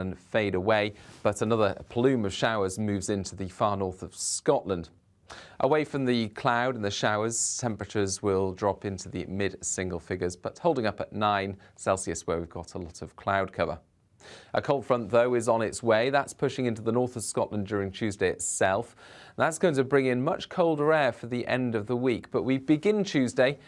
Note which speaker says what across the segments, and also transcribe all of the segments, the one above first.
Speaker 1: and fade away, but another plume of showers moves into the far north of Scotland. Away from the cloud and the showers, temperatures will drop into the mid-single figures, but holding up at 9 Celsius where we've got a lot of cloud cover. A cold front, though, is on its way. That's pushing into the north of Scotland during Tuesday itself. That's going to bring in much colder air for the end of the week, but we begin Tuesday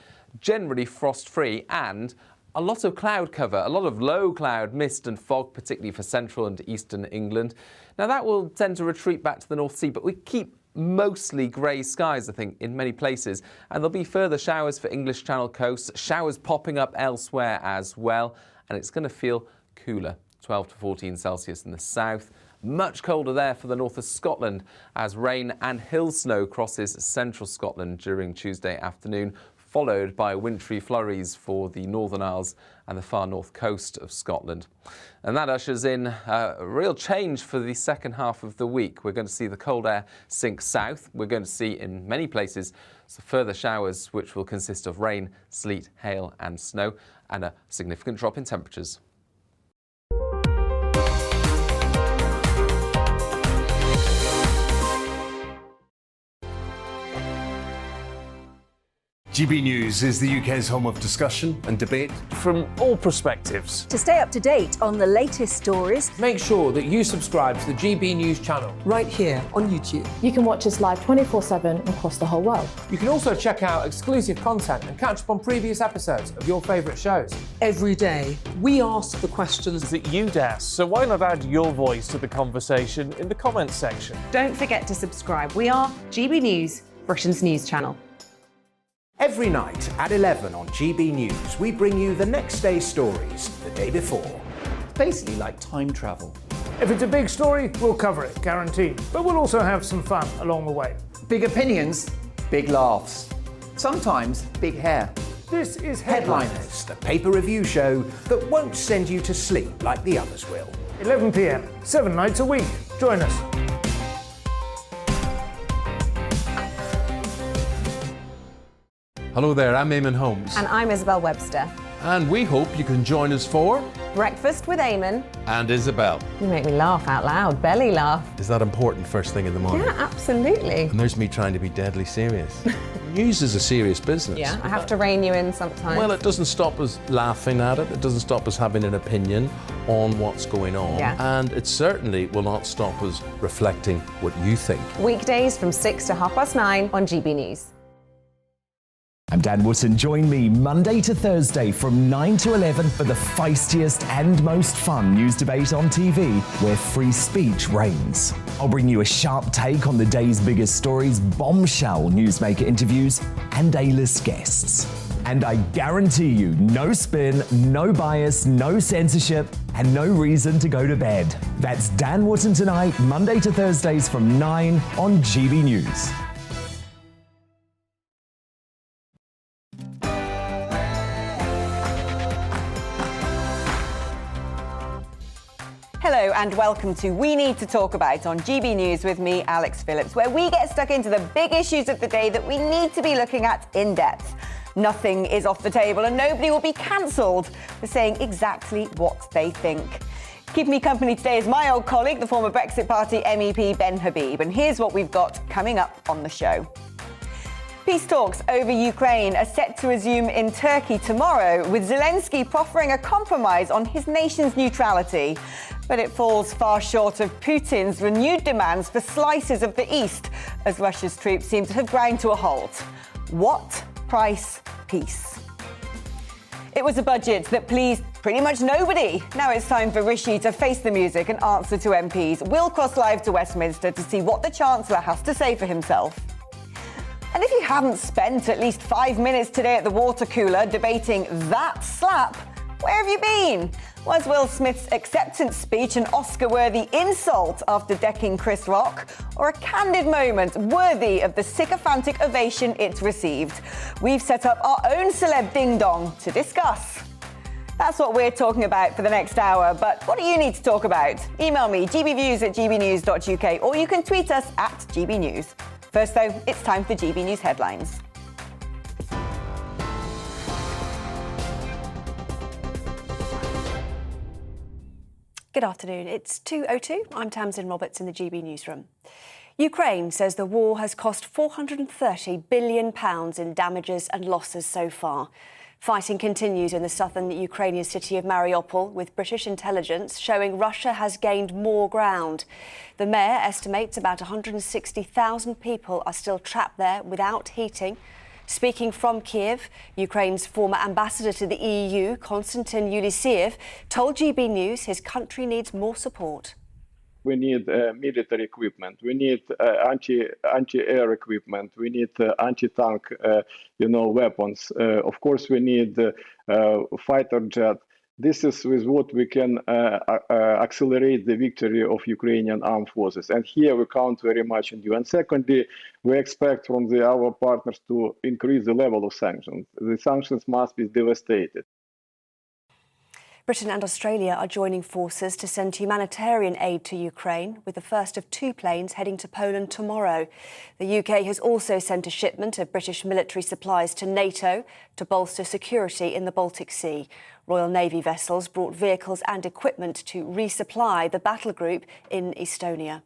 Speaker 1: generally frost-free and a lot of cloud cover, a lot of low cloud, mist and fog, particularly for central and eastern England. Now that will tend to retreat back to the North Sea, but we keep mostly grey skies, I think, in many places. And there'll be further showers for English Channel coasts, showers popping up elsewhere as well. And it's going to feel cooler, 12 to 14 Celsius in the south. Much colder there for the north of Scotland as rain and hill snow crosses central Scotland during Tuesday afternoon, followed by wintry flurries for the Northern Isles and the far north coast of Scotland. And that ushers in a real change for the second half of the week. We're going to see the cold air sink south. We're going to see in many places some further showers which will consist of rain, sleet, hail and snow, and a significant drop in temperatures.
Speaker 2: GB News is the UK's home of discussion and debate
Speaker 3: from all perspectives.
Speaker 4: To stay up to date on the latest stories,
Speaker 3: make sure that you subscribe to the GB News channel
Speaker 5: right here on YouTube.
Speaker 6: You can watch us live 24/7 across the whole world.
Speaker 3: You can also check out exclusive content and catch up on previous episodes of your favourite shows.
Speaker 5: Every day, we ask the questions
Speaker 3: that you'd ask, so why not add your voice to the conversation in the comments section?
Speaker 7: Don't forget to subscribe. We are GB News, Britain's news channel.
Speaker 8: Every night at 11 on GB News, we bring you the next day's stories the day before. It's basically like time travel.
Speaker 9: If it's a big story, we'll cover it, guaranteed. But we'll also have some fun along the way.
Speaker 10: Big opinions, big laughs. Sometimes big hair.
Speaker 9: This is
Speaker 8: Headliners, the paper review show that won't send you to sleep like the others will.
Speaker 9: 11 p.m, 7 nights a week. Join us.
Speaker 2: Hello there, I'm Eamon Holmes.
Speaker 7: And I'm Isabel Webster.
Speaker 2: And we hope you can join us for
Speaker 7: Breakfast with Eamon
Speaker 2: and Isabel.
Speaker 7: You make me laugh out loud, belly laugh.
Speaker 2: Is that important first thing in the morning?
Speaker 7: Yeah, absolutely.
Speaker 2: And there's me trying to be deadly serious. News is a serious business.
Speaker 7: Yeah, I have to rein you in sometimes.
Speaker 2: Well, it doesn't stop us laughing at it. It doesn't stop us having an opinion on what's going on.
Speaker 7: Yeah.
Speaker 2: And it certainly will not stop us reflecting what you think.
Speaker 7: Weekdays from 6 to 9:30 on GB News.
Speaker 11: I'm Dan Wootton. Join me Monday to Thursday from 9 to 11 for the feistiest and most fun news debate on TV, where free speech reigns. I'll bring you a sharp take on the day's biggest stories, bombshell newsmaker interviews, and A-list guests. And I guarantee you, no spin, no bias, no censorship, and no reason to go to bed. That's Dan Wootton Tonight, Monday to Thursdays from 9 on GB News.
Speaker 7: Hello and welcome to We Need to Talk About on GB News with me, Alex Phillips, where we get stuck into the big issues of the day that we need to be looking at in depth. Nothing is off the table and nobody will be cancelled for saying exactly what they think. Keeping me company today is my old colleague, the former Brexit Party MEP Ben Habib, and here's what we've got coming up on the show. Peace talks over Ukraine are set to resume in Turkey tomorrow, with Zelensky proffering a compromise on his nation's neutrality. But it falls far short of Putin's renewed demands for slices of the east, as Russia's troops seem to have ground to a halt. What price peace? It was a budget that pleased pretty much nobody. Now it's time for Rishi to face the music and answer to MPs. We'll cross live to Westminster to see what the Chancellor has to say for himself. And if you haven't spent at least 5 minutes today at the water cooler debating that slap, where have you been? Was Will Smith's acceptance speech an Oscar-worthy insult after decking Chris Rock, or a candid moment worthy of the sycophantic ovation it received? We've set up our own celeb ding-dong to discuss. That's what we're talking about for the next hour, but what do you need to talk about? Email me, gbviews@gbnews.uk, or you can tweet us at gbnews. First, though, it's time for GB News headlines.
Speaker 12: Good afternoon. It's 2:02. I'm Tamsin Roberts in the GB newsroom. Ukraine says the war has cost £430 billion in damages and losses so far. Fighting continues in the southern Ukrainian city of Mariupol, with British intelligence showing Russia has gained more ground. The mayor estimates about 160,000 people are still trapped there without heating. Speaking from Kiev, Ukraine's former ambassador to the EU, Konstantin Yulysyev, told GB News his country needs more support.
Speaker 13: We need military equipment. We need anti-air equipment. We need anti-tank, weapons. Of course, we need fighter jet. This is with what we can accelerate the victory of Ukrainian armed forces. And here we count very much on you. And secondly, we expect from our partners to increase the level of sanctions. The sanctions must be devastated.
Speaker 12: Britain and Australia are joining forces to send humanitarian aid to Ukraine, with the first of 2 planes heading to Poland tomorrow. The UK has also sent a shipment of British military supplies to NATO to bolster security in the Baltic Sea. Royal Navy vessels brought vehicles and equipment to resupply the battle group in Estonia.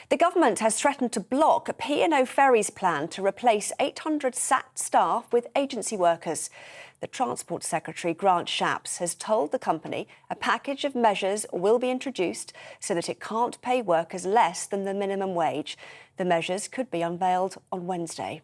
Speaker 12: The government has threatened to block P&O Ferries' plan to replace 800 SAT staff with agency workers. The Transport Secretary, Grant Shapps, has told the company a package of measures will be introduced so that it can't pay workers less than the minimum wage. The measures could be unveiled on Wednesday.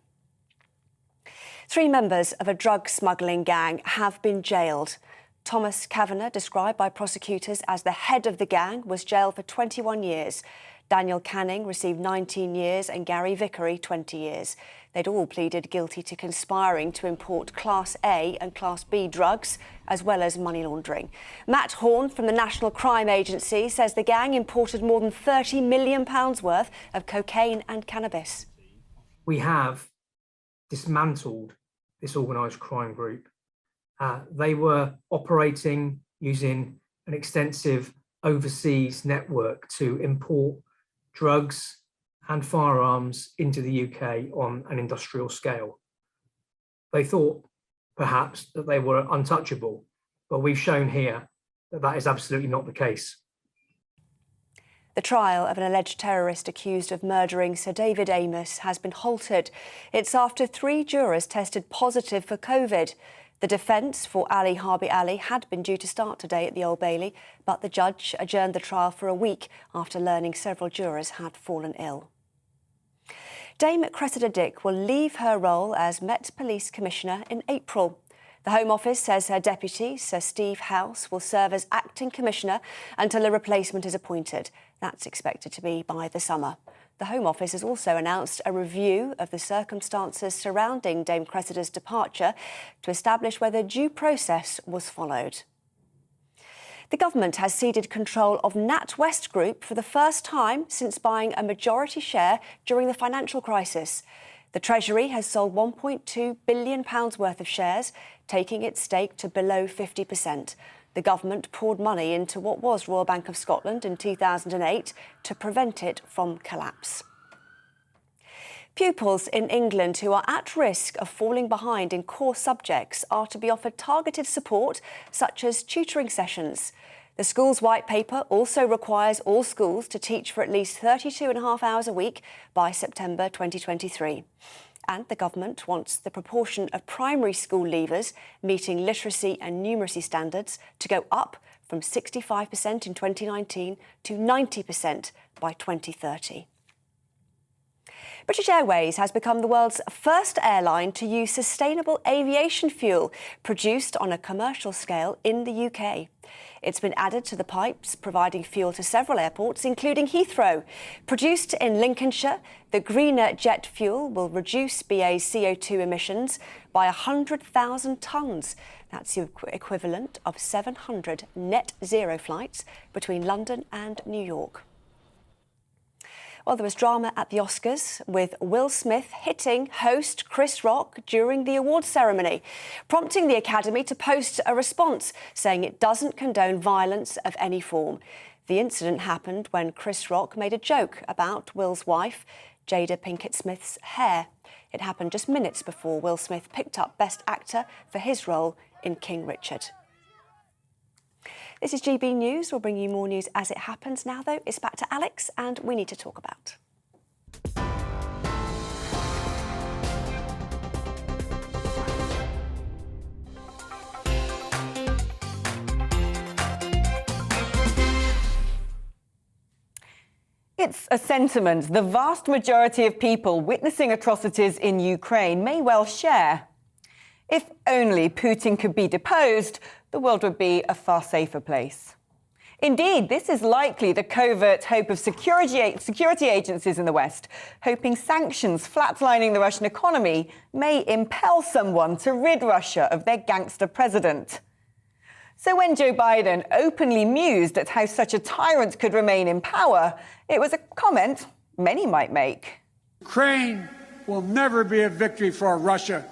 Speaker 12: 3 members of a drug smuggling gang have been jailed. Thomas Kavanagh, described by prosecutors as the head of the gang, was jailed for 21 years. Daniel Canning received 19 years and Gary Vickery 20 years. They'd all pleaded guilty to conspiring to import Class A and Class B drugs, as well as money laundering. Matt Horn from the National Crime Agency says the gang imported more than £30 million worth of cocaine and cannabis.
Speaker 14: We have dismantled this organised crime group. They were operating using an extensive overseas network to import drugs and firearms into the UK on an industrial scale. They thought perhaps that they were untouchable, but we've shown here that that is absolutely not the case.
Speaker 12: The trial of an alleged terrorist accused of murdering Sir David Amess has been halted. It's after 3 jurors tested positive for COVID. The defence for Ali Harbi Ali had been due to start today at the Old Bailey, but the judge adjourned the trial for a week after learning several jurors had fallen ill. Dame Cressida Dick will leave her role as Met Police Commissioner in April. The Home Office says her deputy, Sir Steve House, will serve as acting commissioner until a replacement is appointed. That's expected to be by the summer. The Home Office has also announced a review of the circumstances surrounding Dame Cressida's departure to establish whether due process was followed. The government has ceded control of NatWest Group for the first time since buying a majority share during the financial crisis. The Treasury has sold £1.2 billion worth of shares, taking its stake to below 50%. The government poured money into what was Royal Bank of Scotland in 2008 to prevent it from collapse. Pupils in England who are at risk of falling behind in core subjects are to be offered targeted support, such as tutoring sessions. The school's white paper also requires all schools to teach for at least 32.5 hours a week by September 2023. And the government wants the proportion of primary school leavers meeting literacy and numeracy standards to go up from 65% in 2019 to 90% by 2030. British Airways has become the world's first airline to use sustainable aviation fuel produced on a commercial scale in the UK. It's been added to the pipes, providing fuel to several airports, including Heathrow. Produced in Lincolnshire, the greener jet fuel will reduce BA's CO2 emissions by 100,000 tonnes. That's the equivalent of 700 net zero flights between London and New York. Well, there was drama at the Oscars, with Will Smith hitting host Chris Rock during the awards ceremony, prompting the Academy to post a response saying it doesn't condone violence of any form. The incident happened when Chris Rock made a joke about Will's wife, Jada Pinkett Smith's hair. It happened just minutes before Will Smith picked up Best Actor for his role in King Richard. This is GB News. We'll bring you more news as it happens. Now, though, it's back to Alex and We Need to Talk About.
Speaker 7: It's a sentiment the vast majority of people witnessing atrocities in Ukraine may well share. If only Putin could be deposed, the world would be a far safer place. Indeed, this is likely the covert hope of security agencies in the West, hoping sanctions flatlining the Russian economy may impel someone to rid Russia of their gangster president. So when Joe Biden openly mused at how such a tyrant could remain in power, it was a comment many might make.
Speaker 15: Ukraine will never be a victory for Russia,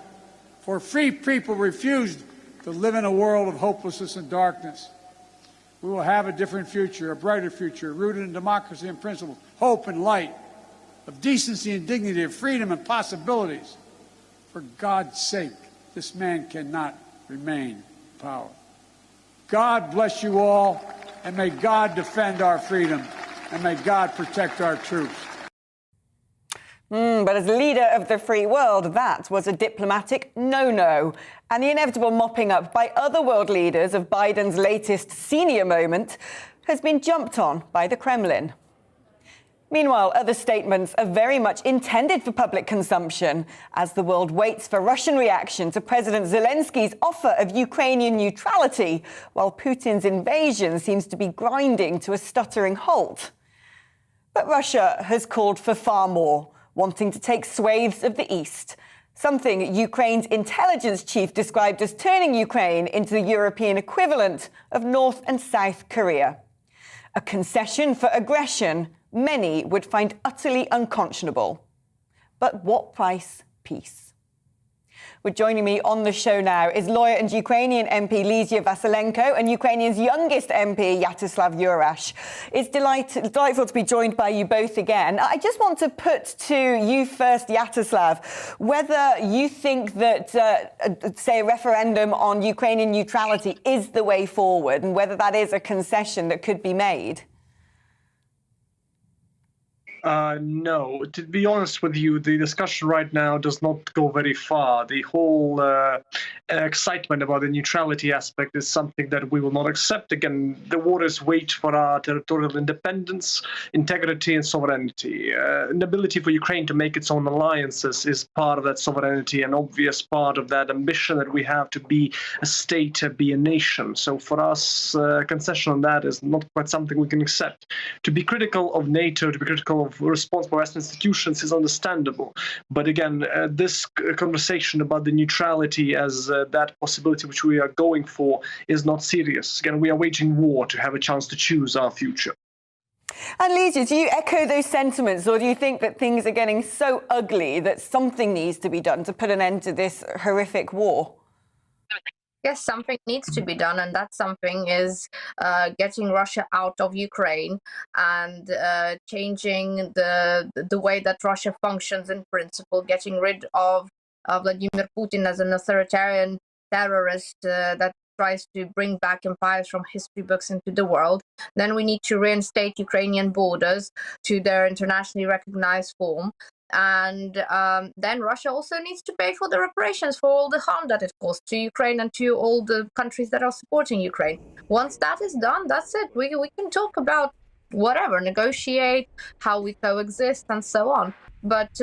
Speaker 15: for free people refused to live in a world of hopelessness and darkness. We will have a different future, a brighter future, rooted in democracy and principles, hope and light, of decency and dignity, of freedom and possibilities. For God's sake, this man cannot remain in power. God bless you all, and may God defend our freedom, and may God protect our troops.
Speaker 7: But as leader of the free world, that was a diplomatic no-no. And the inevitable mopping up by other world leaders of Biden's latest senior moment has been jumped on by the Kremlin. Meanwhile, other statements are very much intended for public consumption as the world waits for Russian reaction to President Zelensky's offer of Ukrainian neutrality, while Putin's invasion seems to be grinding to a stuttering halt. But Russia has called for far more, wanting to take swathes of the east, something Ukraine's intelligence chief described as turning Ukraine into the European equivalent of North and South Korea. A concession for aggression many would find utterly unconscionable. But what price peace? Well, joining me on the show now is lawyer and Ukrainian MP Lysia Vasilenko and Ukrainian's youngest MP Yaroslav Yurash. It's delightful to be joined by you both again. I just want to put to you first, Yaroslav, whether you think that, say, a referendum on Ukrainian neutrality is the way forward and whether that is a concession that could be made.
Speaker 16: No, to be honest with you, the discussion right now does not go very far. The whole excitement about the neutrality aspect is something that we will not accept. Again, the waters wait for our territorial independence, integrity and sovereignty. An ability for Ukraine to make its own alliances is part of that sovereignty, an obvious part of that ambition that we have to be a state, to be a nation. So for us, concession on that is not quite something we can accept. To be critical of NATO, to be critical of responsible Western institutions is understandable. But again, this conversation about the neutrality as that possibility which we are going for is not serious. Again, we are waging war to have a chance to choose our future.
Speaker 7: And Lysia, do you echo those sentiments, or do you think that things are getting so ugly that something needs to be done to put an end to this horrific war?
Speaker 17: Yes, something needs to be done, and that something is getting Russia out of Ukraine and changing the way that Russia functions in principle, getting rid of Vladimir Putin as an authoritarian terrorist that tries to bring back empires from history books into the world. Then we need to reinstate Ukrainian borders to their internationally recognized form. And then Russia also needs to pay for the reparations for all the harm that it caused to Ukraine and to all the countries that are supporting Ukraine. Once that is done, that's it. We can talk about whatever, negotiate, how we coexist and so on. But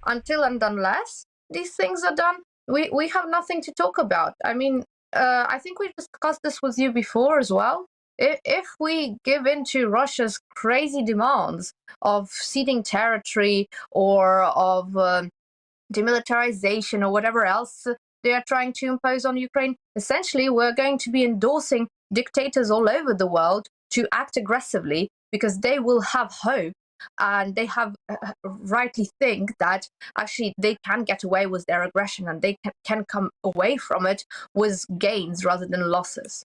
Speaker 17: until and unless these things are done, we have nothing to talk about. I mean, I think we discussed this with you before as well. If we give in to Russia's crazy demands of ceding territory or of demilitarization or whatever else they are trying to impose on Ukraine, essentially we're going to be endorsing dictators all over the world to act aggressively because they will have hope and they have rightly think that actually they can get away with their aggression and they can come away from it with gains rather than losses.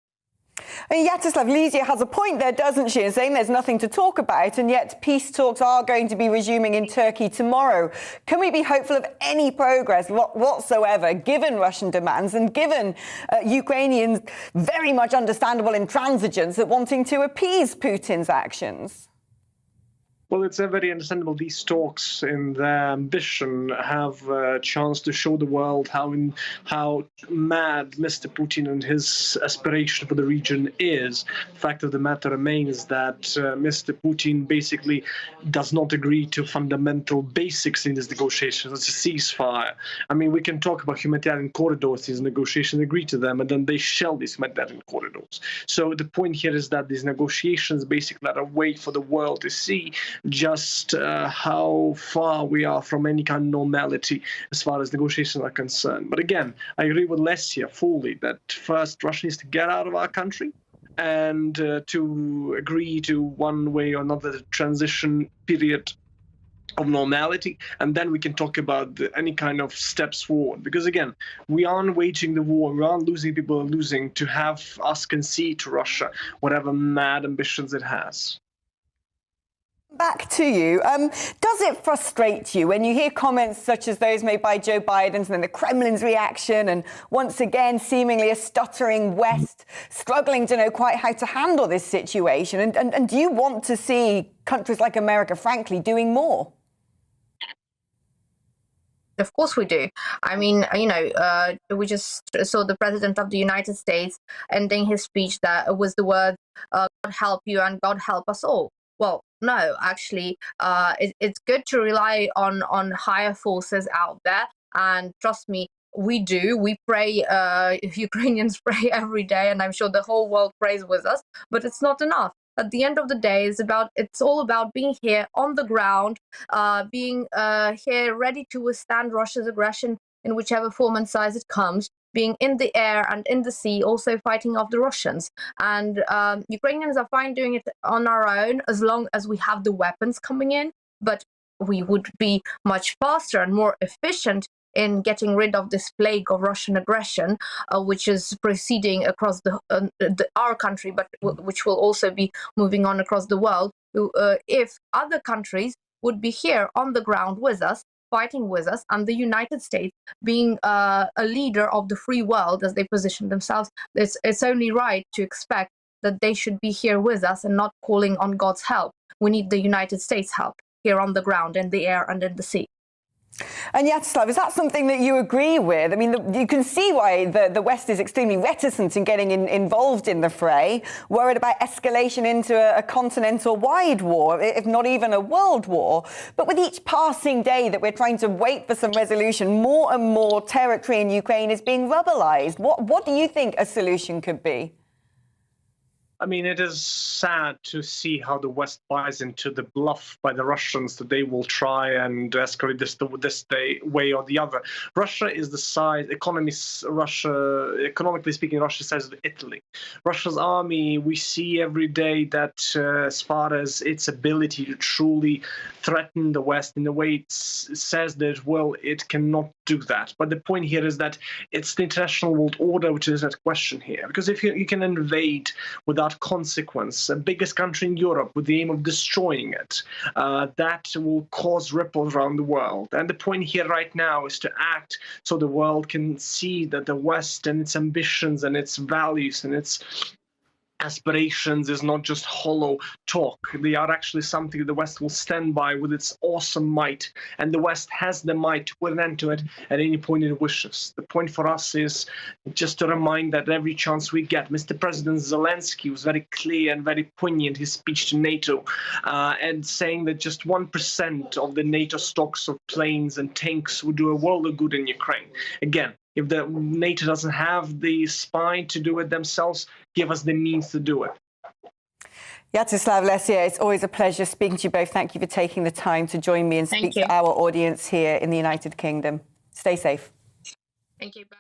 Speaker 7: Yaroslav, Lysia has a point there, doesn't she, in saying there's nothing to talk about, and yet peace talks are going to be resuming in Turkey tomorrow. Can we be hopeful of any progress whatsoever, given Russian demands and given Ukrainians' very much understandable intransigence at wanting to appease Putin's actions?
Speaker 16: Well, it's very understandable. These talks in their ambition have a chance to show the world how mad Mr. Putin and his aspiration for the region is. The fact of the matter remains that Mr. Putin basically does not agree to fundamental basics in these negotiations. It's a ceasefire. I mean, we can talk about humanitarian corridors, these negotiations, agree to them, and then they shell these humanitarian corridors. So the point here is that these negotiations basically are a way for the world to see just how far we are from any kind of normality as far as negotiations are concerned. But again, I agree with Lesia fully that first Russia needs to get out of our country and to agree to one way or another transition period of normality, and then we can talk about any kind of steps forward. Because again, we aren't waging the war, we aren't losing, people are losing to have us concede to Russia whatever mad ambitions it has.
Speaker 7: Back to you. Does it frustrate you when you hear comments such as those made by Joe Biden and then the Kremlin's reaction, and once again seemingly a stuttering West struggling to know quite how to handle this situation? And do you want to see countries like America, frankly, doing more?
Speaker 17: Of course we do. I mean, we just saw the President of the United States ending his speech that with the words, God help you and God help us all. Well, no, actually, it's good to rely on higher forces out there. And trust me, we do. We pray, Ukrainians pray every day, and I'm sure the whole world prays with us, but it's not enough. At the end of the day, it's all about being here on the ground, being here ready to withstand Russia's aggression in whichever form and size it comes, being in the air and in the sea, also fighting off the Russians. And Ukrainians are fine doing it on our own as long as we have the weapons coming in, but we would be much faster and more efficient in getting rid of this plague of Russian aggression, which is proceeding across our country, but which will also be moving on across the world, if other countries would be here on the ground with us, fighting with us, and the United States being a leader of the free world as they position themselves. It's only right to expect that they should be here with us and not calling on God's help. We need the United States' help here on the ground, in the air and in the sea.
Speaker 7: And Yaroslav, is that something that you agree with? I mean, you can see why the West is extremely reticent in getting involved in the fray, worried about escalation into a continental-wide war, if not even a world war. But with each passing day that we're trying to wait for some resolution, more and more territory in Ukraine is being rebelized. What do you think a solution could be?
Speaker 16: I mean, it is sad to see how the West buys into the bluff by the Russians that they will try and escalate this way or the other. Russia is the size, economically speaking, Russia is the size of Italy. Russia's army, we see every day that as far as its ability to truly threaten the West in the way it says that it will, it cannot do that. But the point here is that it's the international world order which is at question here. Because if you can invade without consequence, the biggest country in Europe with the aim of destroying it, that will cause ripples around the world. And the point here right now is to act so the world can see that the West and its ambitions and its values and its aspirations is not just hollow talk. They are actually something the West will stand by with its awesome might, and the West has the might to put an end to it at any point it wishes. The point for us is just to remind that every chance we get, Mr. President Zelensky was very clear and very poignant in his speech to NATO, and saying that just 1% of the NATO stocks of planes and tanks would do a world of good in Ukraine. Again, if the NATO doesn't have the spine to do it themselves, give us the means to do it.
Speaker 7: Yaroslav, Lesia, it's always a pleasure speaking to you both. Thank you for taking the time to join me and speak to our audience here in the United Kingdom. Stay safe.
Speaker 17: Thank you. Bye.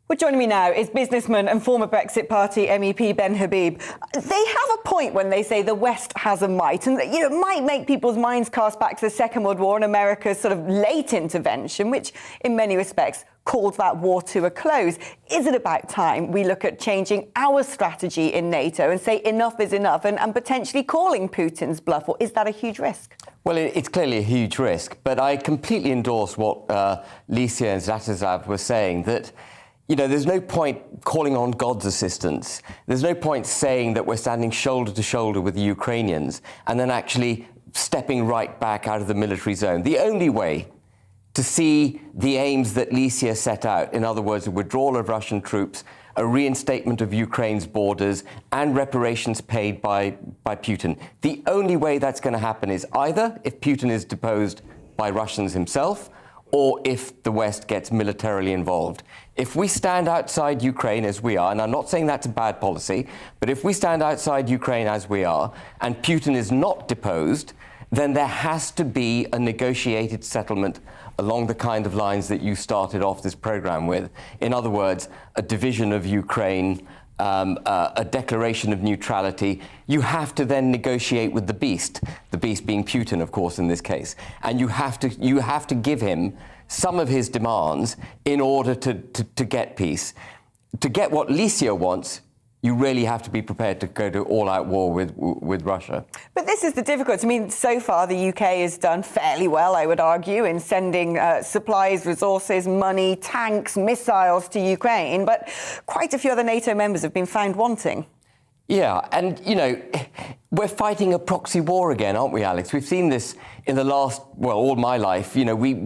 Speaker 7: Well, joining me now is businessman and former Brexit Party MEP Ben Habib. They have a point when they say the West has a might, and it might make people's minds cast back to the Second World War and America's sort of late intervention, which in many respects called that war to a close. Is it about time we look at changing our strategy in NATO and say enough is enough and potentially calling Putin's bluff, or is that a huge risk?
Speaker 18: Well, it's clearly a huge risk, but I completely endorse what Licia and Zatislav were saying, that there's no point calling on God's assistance. There's no point saying that we're standing shoulder to shoulder with the Ukrainians and then actually stepping right back out of the military zone. The only way to see the aims that Licia set out, in other words, a withdrawal of Russian troops, a reinstatement of Ukraine's borders, and reparations paid by Putin. The only way that's going to happen is either if Putin is deposed by Russians himself, or if the West gets militarily involved. If we stand outside Ukraine as we are, and I'm not saying that's a bad policy, but if we stand outside Ukraine as we are, and Putin is not deposed, then there has to be a negotiated settlement along the kind of lines that you started off this program with. In other words, a division of Ukraine, a declaration of neutrality. You have to then negotiate with the beast being Putin, of course, in this case. And you have to give him some of his demands in order to get peace. To get what Licia wants, you really have to be prepared to go to all-out war with Russia.
Speaker 7: But this is the difficulty. I mean, so far the UK has done fairly well, I would argue, in sending supplies, resources, money, tanks, missiles to Ukraine. But quite a few other NATO members have been found wanting.
Speaker 18: Yeah, and, we're fighting a proxy war again, aren't we, Alex? We've seen this in the last, all my life. We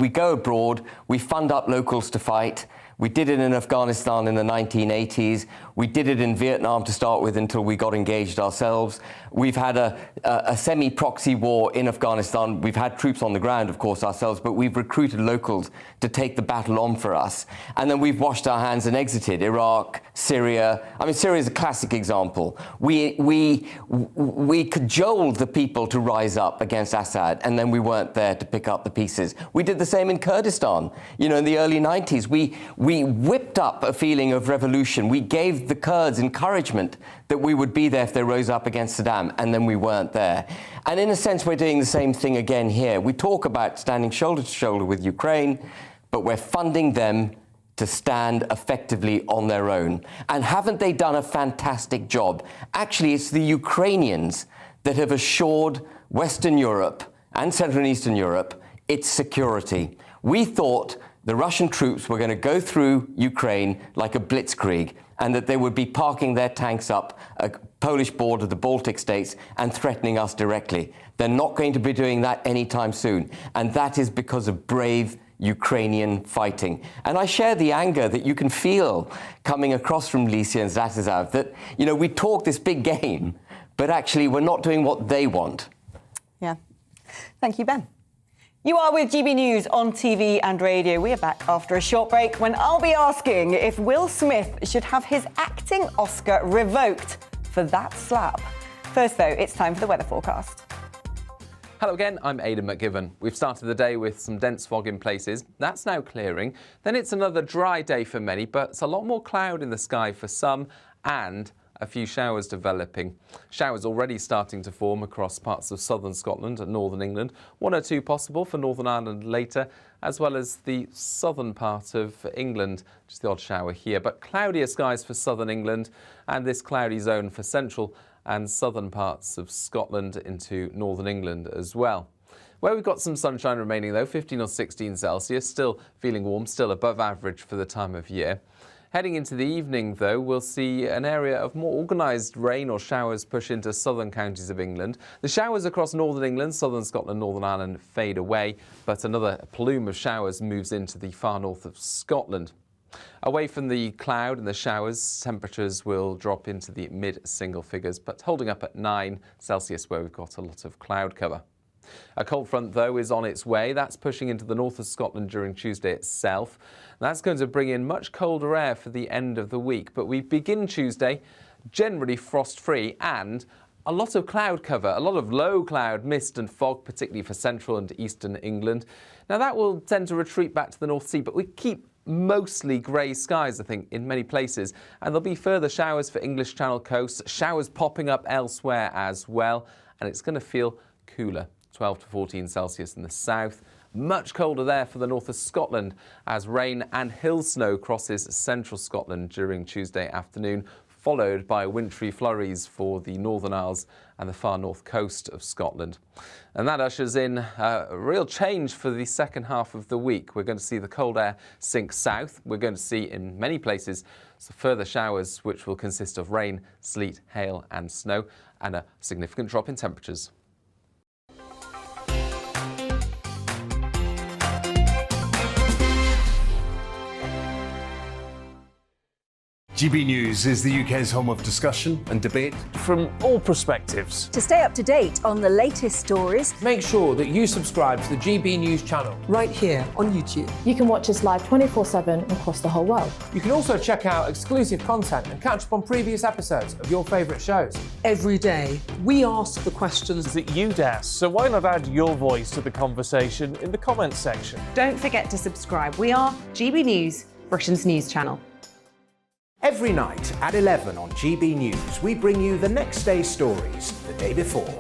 Speaker 18: go abroad, we fund up locals to fight. We did it in Afghanistan in the 1980s. We did it in Vietnam to start with until we got engaged ourselves. We've had a semi-proxy war in Afghanistan. We've had troops on the ground, of course, ourselves, but we've recruited locals to take the battle on for us. And then we've washed our hands and exited Iraq, Syria. I mean, Syria is a classic example. We cajoled the people to rise up against Assad, and then we weren't there to pick up the pieces. We did the same in Kurdistan. In the early 90s, we whipped up a feeling of revolution. We gave the Kurds encouragement that we would be there if they rose up against Saddam, and then we weren't there. And in a sense, we're doing the same thing again here. We talk about standing shoulder to shoulder with Ukraine, but we're funding them to stand effectively on their own. And haven't they done a fantastic job? Actually, it's the Ukrainians that have assured Western Europe and Central and Eastern Europe its security. We thought the Russian troops were going to go through Ukraine like a blitzkrieg, and that they would be parking their tanks up a Polish border, the Baltic states, and threatening us directly. They're not going to be doing that anytime soon. And that is because of brave Ukrainian fighting. And I share the anger that you can feel coming across from Licia and Zatislav, that, we talk this big game, but actually we're not doing what they want.
Speaker 7: Yeah. Thank you, Ben. You are with GB News on TV and radio. We are back after a short break when I'll be asking if Will Smith should have his acting Oscar revoked for that slap. First, though, it's time for the weather forecast.
Speaker 1: Hello again, I'm Aidan McGibbon. We've started the day with some dense fog in places. That's now clearing. Then it's another dry day for many, but it's a lot more cloud in the sky for some and a few showers developing. Showers already starting to form across parts of southern Scotland and northern England. One or two possible for Northern Ireland later, as well as the southern part of England. Just the odd shower here, but cloudier skies for southern England and this cloudy zone for central and southern parts of Scotland into northern England as well. Where we've got some sunshine remaining though, 15 or 16 Celsius, still feeling warm, still above average for the time of year. Heading into the evening, though, we'll see an area of more organised rain or showers push into southern counties of England. The showers across northern England, southern Scotland, Northern Ireland fade away, but another plume of showers moves into the far north of Scotland. Away from the cloud and the showers, temperatures will drop into the mid-single figures, but holding up at 9 Celsius where we've got a lot of cloud cover. A cold front, though, is on its way. That's pushing into the north of Scotland during Tuesday itself. That's going to bring in much colder air for the end of the week. But we begin Tuesday generally frost-free and a lot of cloud cover, a lot of low cloud, mist and fog, particularly for central and eastern England. Now, that will tend to retreat back to the North Sea, but we keep mostly grey skies, I think, in many places. And there'll be further showers for English Channel coast, showers popping up elsewhere as well. And it's going to feel cooler, 12 to 14 Celsius in the south. Much colder there for the north of Scotland as rain and hill snow crosses central Scotland during Tuesday afternoon, followed by wintry flurries for the Northern Isles and the far north coast of Scotland. And that ushers in a real change for the second half of the week. We're going to see the cold air sink south. We're going to see in many places some further showers which will consist of rain, sleet, hail and snow, and a significant drop in temperatures.
Speaker 19: GB News is the UK's home of discussion and debate from all perspectives.
Speaker 4: To stay up to date on the latest stories,
Speaker 3: make sure that you subscribe to the GB News channel.
Speaker 5: Right here on YouTube.
Speaker 6: You can watch us live 24/7 across the whole world.
Speaker 3: You can also check out exclusive content and catch up on previous episodes of your favourite shows.
Speaker 5: Every day, we ask the questions
Speaker 19: that you'd ask, so why not add your voice to the conversation in the comments section?
Speaker 20: Don't forget to subscribe. We are GB News, Britain's news channel.
Speaker 8: Every night at 11 on GB News, we bring you the next day's stories the day before.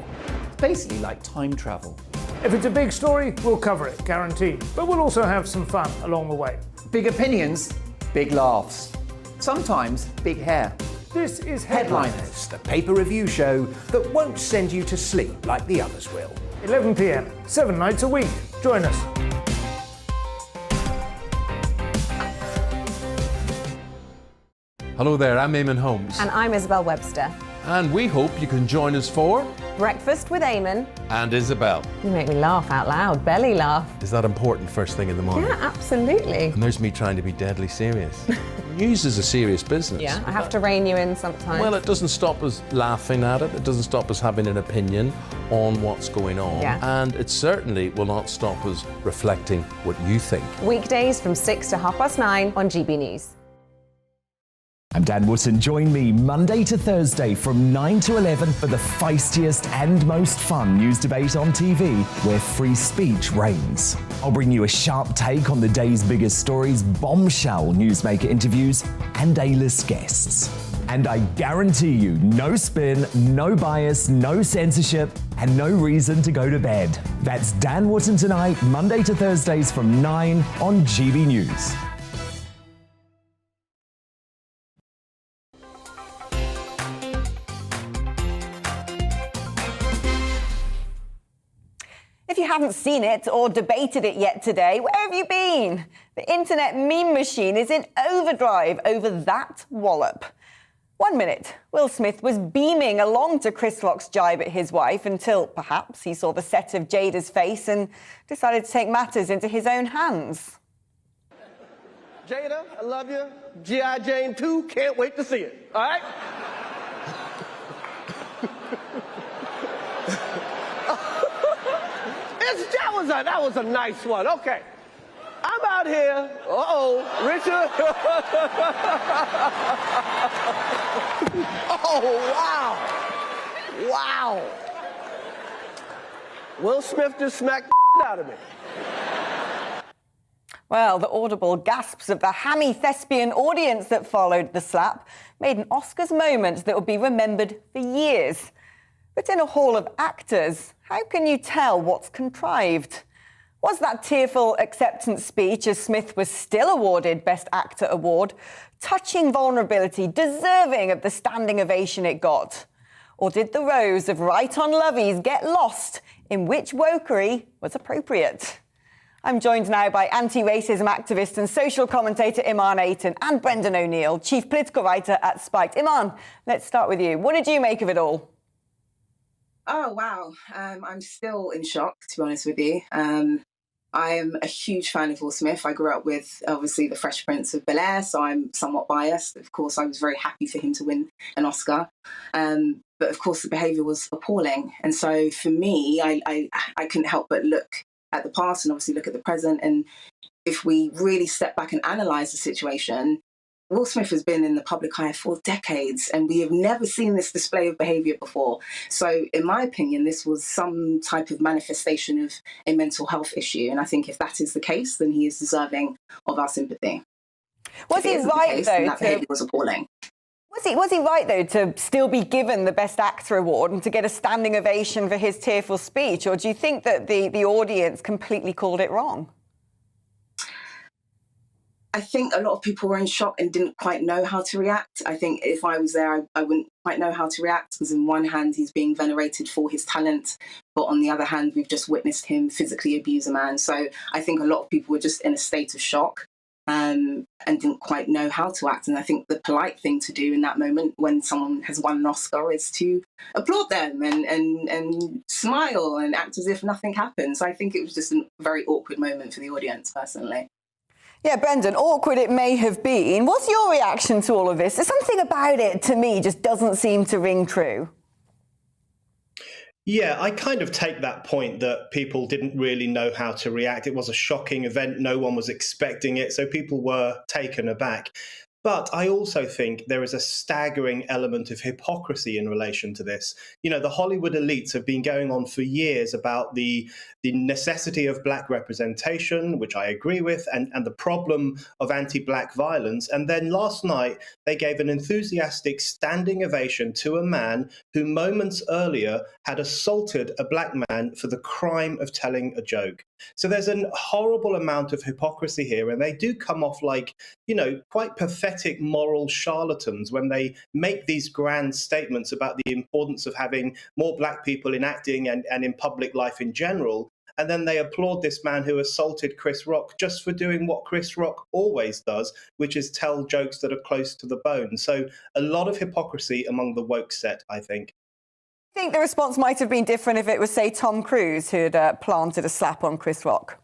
Speaker 10: It's basically like time travel.
Speaker 9: If it's a big story, we'll cover it, guaranteed. But we'll also have some fun along the way.
Speaker 10: Big opinions, big laughs. Sometimes big hair.
Speaker 9: This is
Speaker 8: Headliners, the paper review show that won't send you to sleep like the others will.
Speaker 9: 11 p.m, 7 nights a week. Join us.
Speaker 2: Hello there, I'm Eamon Holmes.
Speaker 20: And I'm Isabel Webster.
Speaker 2: And we hope you can join us for
Speaker 20: Breakfast with Eamon.
Speaker 2: And Isabel.
Speaker 20: You make me laugh out loud, belly laugh.
Speaker 2: Is that important first thing in the morning?
Speaker 20: Yeah, absolutely.
Speaker 2: And there's me trying to be deadly serious. News is a serious business.
Speaker 20: Yeah, I have to rein you in sometimes.
Speaker 2: Well, it doesn't stop us laughing at it. It doesn't stop us having an opinion on what's going on.
Speaker 20: Yeah.
Speaker 2: And it certainly will not stop us reflecting what you think.
Speaker 20: Weekdays from 6 to 9:30 on GB News.
Speaker 11: I'm Dan Wootton. Join me Monday to Thursday from 9 to 11 for the feistiest and most fun news debate on TV, where free speech reigns. I'll bring you a sharp take on the day's biggest stories, bombshell newsmaker interviews, and A-list guests. And I guarantee you, no spin, no bias, no censorship, and no reason to go to bed. That's Dan Wootton tonight, Monday to Thursdays from 9 on GB News.
Speaker 7: If you haven't seen it or debated it yet today, where have you been? The internet meme machine is in overdrive over that wallop. 1 minute, Will Smith was beaming along to Chris Rock's jibe at his wife until perhaps he saw the set of Jada's face and decided to take matters into his own hands.
Speaker 21: Jada, I love you. G.I. Jane 2, can't wait to see it. All right? That was a nice one. Okay. I'm out here. Richard. Oh, wow. Wow. Will Smith just smacked the out of me.
Speaker 7: Well, the audible gasps of the hammy thespian audience that followed the slap made an Oscars moment that will be remembered for years. But in a hall of actors, how can you tell what's contrived? Was that tearful acceptance speech as Smith was still awarded Best Actor award touching vulnerability, deserving of the standing ovation it got? Or did the rows of right-on lovies get lost in which wokery was appropriate? I'm joined now by anti-racism activist and social commentator Iman Ayton and Brendan O'Neill, chief political writer at Spiked. Iman, let's start with you. What did you make of it all?
Speaker 22: Oh, wow. I'm still in shock, to be honest with you. I am a huge fan of Will Smith. I grew up with, obviously, The Fresh Prince of Bel-Air, so I'm somewhat biased. Of course, I was very happy for him to win an Oscar. But, of course, the behaviour was appalling. And so, for me, I couldn't help but look at the past and obviously look at the present. And if we really step back and analyse the situation, Will Smith has been in the public eye for decades, and we have never seen this display of behaviour before. So, in my opinion, this was some type of manifestation of a mental health issue. And I think if that is the case, then he is deserving of our sympathy.
Speaker 7: Was he right, though?
Speaker 22: That behaviour was appalling.
Speaker 7: Was he right, though, to still be given the Best Actor award and to get a standing ovation for his tearful speech? Or do you think that the audience completely called it wrong?
Speaker 22: I think a lot of people were in shock and didn't quite know how to react. I think if I was there, I wouldn't quite know how to react, because on one hand, he's being venerated for his talent, but on the other hand, we've just witnessed him physically abuse a man. So I think a lot of people were just in a state of shock and didn't quite know how to act. And I think the polite thing to do in that moment when someone has won an Oscar is to applaud them and smile and act as if nothing happened. So I think it was just a very awkward moment for the audience, personally.
Speaker 7: Yeah, Brendan, awkward it may have been. What's your reaction to all of this? There's something about it, to me, just doesn't seem to ring true.
Speaker 13: Yeah, I kind of take that point that people didn't really know how to react. It was a shocking event. No one was expecting it, so people were taken aback. But I also think there is a staggering element of hypocrisy in relation to this. You know, the Hollywood elites have been going on for years about the necessity of black representation, which I agree with, and the problem of anti-black violence. And then last night, they gave an enthusiastic standing ovation to a man who moments earlier had assaulted a black man for the crime of telling a joke. So there's a horrible amount of hypocrisy here, and they do come off like, you know, quite pathetic moral charlatans when they make these grand statements about the importance of having more black people in acting and in public life in general. And then they applaud this man who assaulted Chris Rock just for doing what Chris Rock always does, which is tell jokes that are close to the bone. So a lot of hypocrisy among the woke set, I think.
Speaker 7: I think the response might have been different if it was, say, Tom Cruise who'd planted a slap on Chris Rock.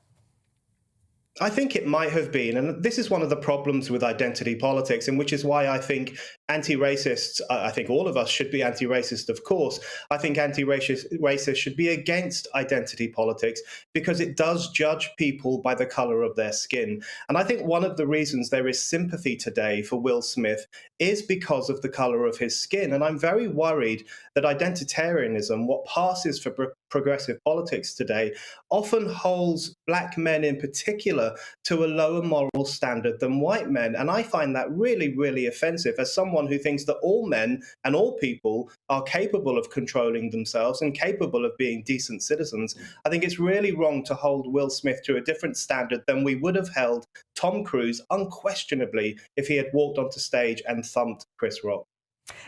Speaker 13: I think it might have been, and this is one of the problems with identity politics, and which is why I think anti-racists, I think all of us should be anti-racist, of course. I think anti-racists should be against identity politics because it does judge people by the color of their skin. And I think one of the reasons there is sympathy today for Will Smith is because of the color of his skin. And I'm very worried that identitarianism, what passes for progressive politics today, often holds black men in particular to a lower moral standard than white men. And I find that really, really offensive as someone who thinks that all men and all people are capable of controlling themselves and capable of being decent citizens. I think it's really wrong to hold Will Smith to a different standard than we would have held Tom Cruise unquestionably if he had walked onto stage and thumped Chris Rock.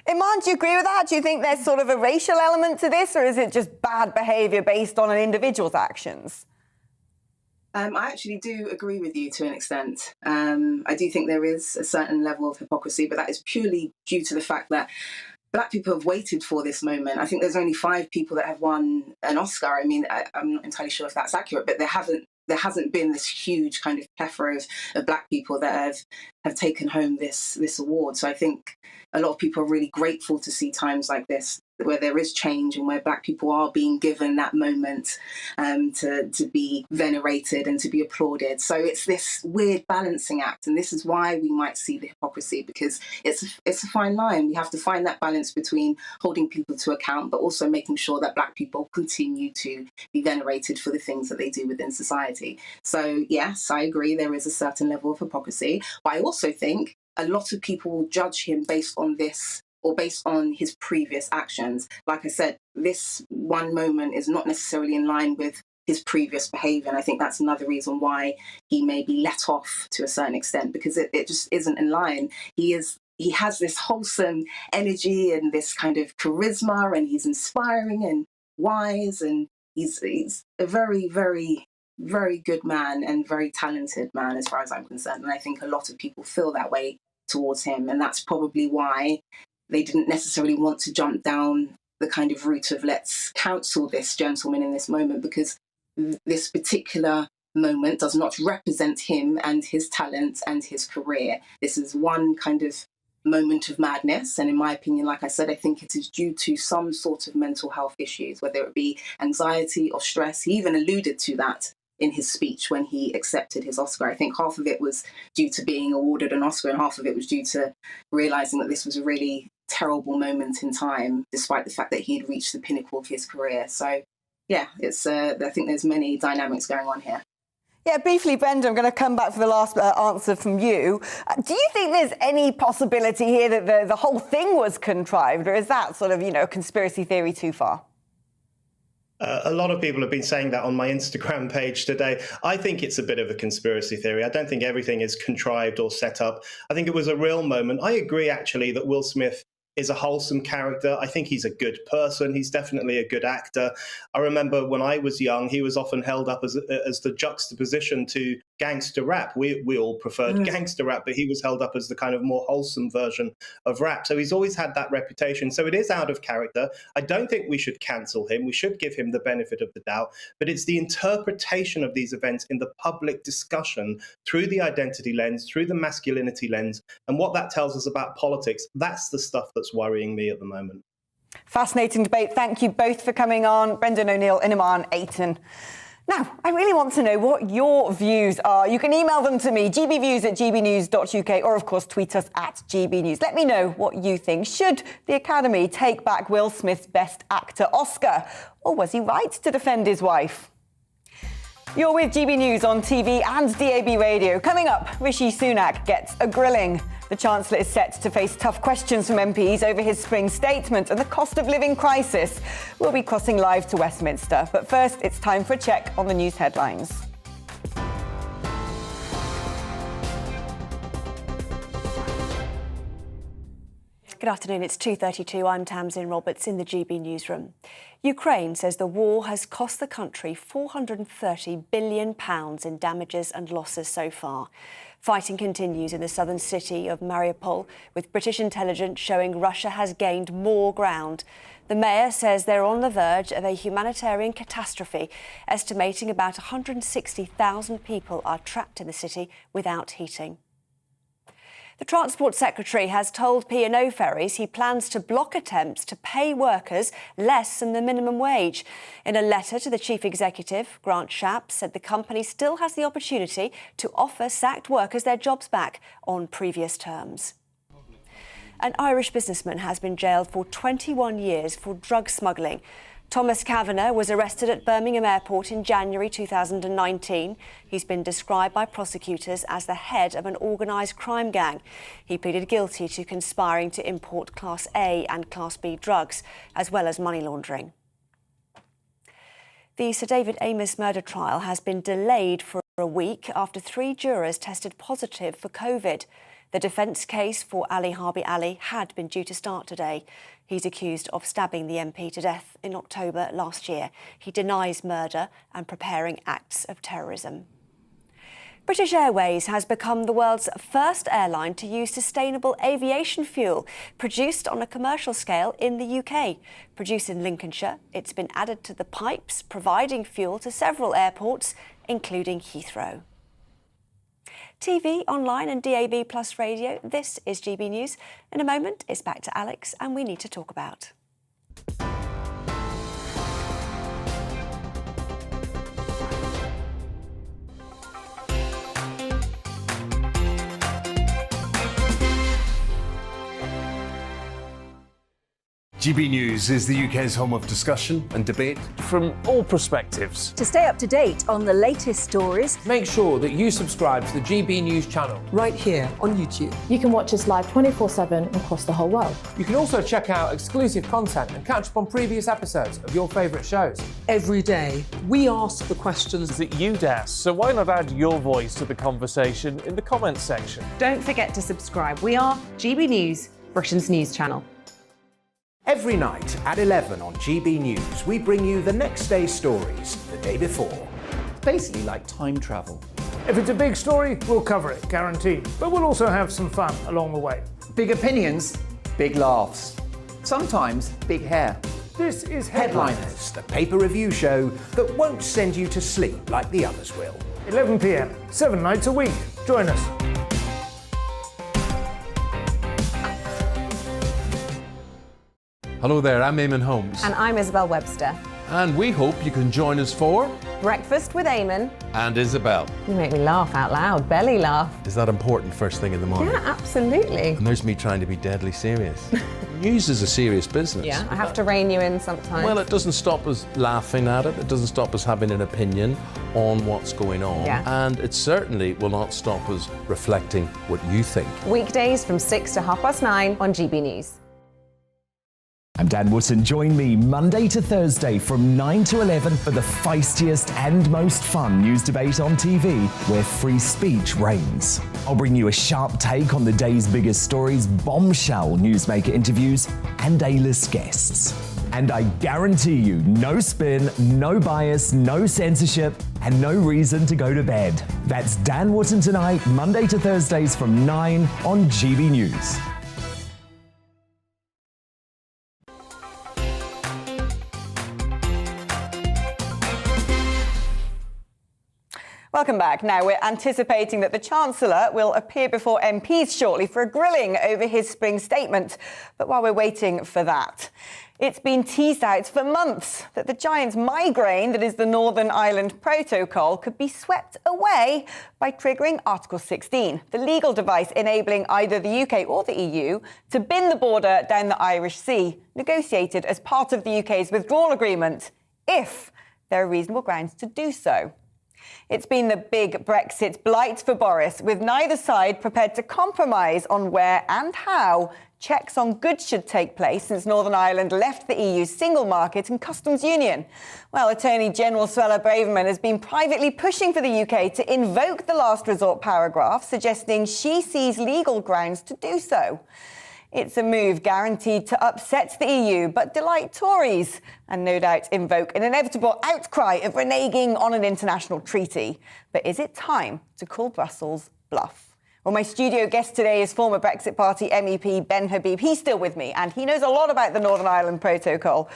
Speaker 7: Iman, do you agree with that? Do you think there's sort of a racial element to this, or is it just bad behaviour based on an individual's actions?
Speaker 22: I actually do agree with you to an extent. I do think there is a certain level of hypocrisy, but that is purely due to the fact that black people have waited for this moment. I think there's only 5 people that have won an Oscar. I mean, I'm not entirely sure if that's accurate, but there hasn't been this huge kind of plethora of black people that have taken home this award. So I think a lot of people are really grateful to see times like this where there is change and where black people are being given that moment to be venerated and to be applauded. So it's this weird balancing act, and this is why we might see the hypocrisy, because it's a fine line. We have to find that balance between holding people to account but also making sure that black people continue to be venerated for the things that they do within society. So yes, I agree there is a certain level of hypocrisy, but I also think a lot of people will judge him based on this or based on his previous actions. Like I said, this one moment is not necessarily in line with his previous behaviour, and I think that's another reason why he may be let off to a certain extent, because it just isn't in line. He has this wholesome energy and this kind of charisma, and he's inspiring and wise, and he's a very, very, very good man and very talented man as far as I'm concerned. And I think a lot of people feel that way towards him, and that's probably why they didn't necessarily want to jump down the kind of route of let's counsel this gentleman in this moment, because this particular moment does not represent him and his talent and his career. This is one kind of moment of madness, and in my opinion, like I said, I think it is due to some sort of mental health issues, whether it be anxiety or stress. He even alluded to that in his speech when he accepted his Oscar. I think half of it was due to being awarded an Oscar and half of it was due to realising that this was a really terrible moment in time, despite the fact that he had reached the pinnacle of his career. So yeah, I think there's many dynamics going on here.
Speaker 7: Yeah, briefly, Brenda, I'm going to come back for the last answer from you. Do you think there's any possibility here that the whole thing was contrived, or is that sort of, a conspiracy theory too far?
Speaker 13: A lot of people have been saying that on my Instagram page today. I think it's a bit of a conspiracy theory. I don't think everything is contrived or set up. I think it was a real moment. I agree, actually, that Will Smith is a wholesome character. I think he's a good person. He's definitely a good actor. I remember when I was young, he was often held up as the juxtaposition to gangster rap. We all preferred gangster rap, but he was held up as the kind of more wholesome version of rap. So he's always had that reputation. So it is out of character. I don't think we should cancel him. We should give him the benefit of the doubt. But it's the interpretation of these events in the public discussion through the identity lens, through the masculinity lens, and what that tells us about politics. That's the stuff that's worrying me at the moment.
Speaker 7: Fascinating debate. Thank you both for coming on. Brendan O'Neill, Inaman Aiton. Now, I really want to know what your views are. You can email them to me, gbviews@gbnews.uk, or, of course, tweet us at GBNews. Let me know what you think. Should the Academy take back Will Smith's Best Actor Oscar? Or was he right to defend his wife? You're with GB News on TV and DAB Radio. Coming up, Rishi Sunak gets a grilling. The Chancellor is set to face tough questions from MPs over his spring statement and the cost of living crisis. We'll be crossing live to Westminster. But first, it's time for a check on the news headlines.
Speaker 12: Good afternoon, it's 2:32. I'm Tamsin Roberts in the GB newsroom. Ukraine says the war has cost the country £430 billion in damages and losses so far. Fighting continues in the southern city of Mariupol, with British intelligence showing Russia has gained more ground. The mayor says they're on the verge of a humanitarian catastrophe, estimating about 160,000 people are trapped in the city without heating. The Transport Secretary has told P&O Ferries he plans to block attempts to pay workers less than the minimum wage. In a letter to the Chief Executive, Grant Shapps said the company still has the opportunity to offer sacked workers their jobs back on previous terms. An Irish businessman has been jailed for 21 years for drug smuggling. Thomas Kavanagh was arrested at Birmingham Airport in January 2019. He's been described by prosecutors as the head of an organised crime gang. He pleaded guilty to conspiring to import Class A and Class B drugs, as well as money laundering. The Sir David Amess murder trial has been delayed for a week after 3 jurors tested positive for COVID. The defence case for Ali Harbi Ali had been due to start today. He's accused of stabbing the MP to death in October last year. He denies murder and preparing acts of terrorism. British Airways has become the world's first airline to use sustainable aviation fuel produced on a commercial scale in the UK. Produced in Lincolnshire, it's been added to the pipes, providing fuel to several airports, including Heathrow. TV, online and DAB Plus radio, this is GB News. In a moment, it's back to Alex and we need to talk about.
Speaker 19: GB News is the UK's home of discussion and debate
Speaker 9: from all perspectives.
Speaker 4: To stay up to date on the latest stories,
Speaker 3: make sure that you subscribe to the GB News channel
Speaker 5: right here on YouTube.
Speaker 6: You can watch us live 24/7 across the whole world.
Speaker 3: You can also check out exclusive content and catch up on previous episodes of your favourite shows.
Speaker 5: Every day, we ask the questions
Speaker 9: that you'd ask, so why not add your voice to the conversation in the comments section?
Speaker 20: Don't forget to subscribe. We are GB News, Britain's news channel.
Speaker 8: Every night at 11 on GB News, we bring you the next day's stories the day before.
Speaker 10: Basically like time travel.
Speaker 9: If it's a big story, we'll cover it, guaranteed. But we'll also have some fun along the way.
Speaker 10: Big opinions, big laughs. Sometimes big hair.
Speaker 9: This is
Speaker 8: Headliners, the paper review show that won't send you to sleep like the others will.
Speaker 9: 11 p.m, 7 nights a week. Join us.
Speaker 2: Hello there, I'm Eamon Holmes.
Speaker 20: And I'm Isabel Webster.
Speaker 2: And we hope you can join us for
Speaker 20: Breakfast with Eamon
Speaker 2: and Isabel.
Speaker 20: You make me laugh out loud, belly laugh.
Speaker 2: Is that important first thing in the morning?
Speaker 20: Yeah, absolutely.
Speaker 2: And there's me trying to be deadly serious. News is a serious business.
Speaker 20: Yeah, I have to rein you in sometimes.
Speaker 2: Well, it doesn't stop us laughing at it. It doesn't stop us having an opinion on what's going on.
Speaker 20: Yeah.
Speaker 2: And it certainly will not stop us reflecting what you think.
Speaker 20: Weekdays from 6 to 9:30 on GB News.
Speaker 11: I'm Dan Wootton. Join me Monday to Thursday from 9 to 11 for the feistiest and most fun news debate on TV, where free speech reigns. I'll bring you a sharp take on the day's biggest stories, bombshell newsmaker interviews, and A-list guests. And I guarantee you, no spin, no bias, no censorship, and no reason to go to bed. That's Dan Wootton Tonight, Monday to Thursdays from 9 on GB News.
Speaker 7: Welcome back. Now, we're anticipating that the Chancellor will appear before MPs shortly for a grilling over his spring statement. But while we're waiting for that, it's been teased out for months that the giant's migraine, that is the Northern Ireland Protocol, could be swept away by triggering Article 16, the legal device enabling either the UK or the EU to bin the border down the Irish Sea, negotiated as part of the UK's withdrawal agreement, if there are reasonable grounds to do so. It's been the big Brexit blight for Boris, with neither side prepared to compromise on where and how checks on goods should take place since Northern Ireland left the EU's single market and customs union. Well, Attorney General Suella Braverman has been privately pushing for the UK to invoke the last resort paragraph, suggesting she sees legal grounds to do so. It's a move guaranteed to upset the EU, but delight Tories, and no doubt invoke an inevitable outcry of reneging on an international treaty. But is it time to call Brussels bluff? Well, my studio guest today is former Brexit Party MEP Ben Habib. He's still with me, and he knows a lot about the Northern Ireland Protocol.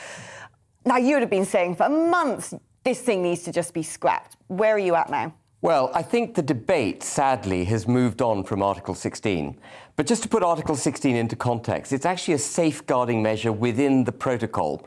Speaker 7: Now, you would have been saying for months this thing needs to just be scrapped. Where are you at now?
Speaker 18: Well, I think the debate, sadly, has moved on from Article 16. But just to put Article 16 into context, it's actually a safeguarding measure within the protocol.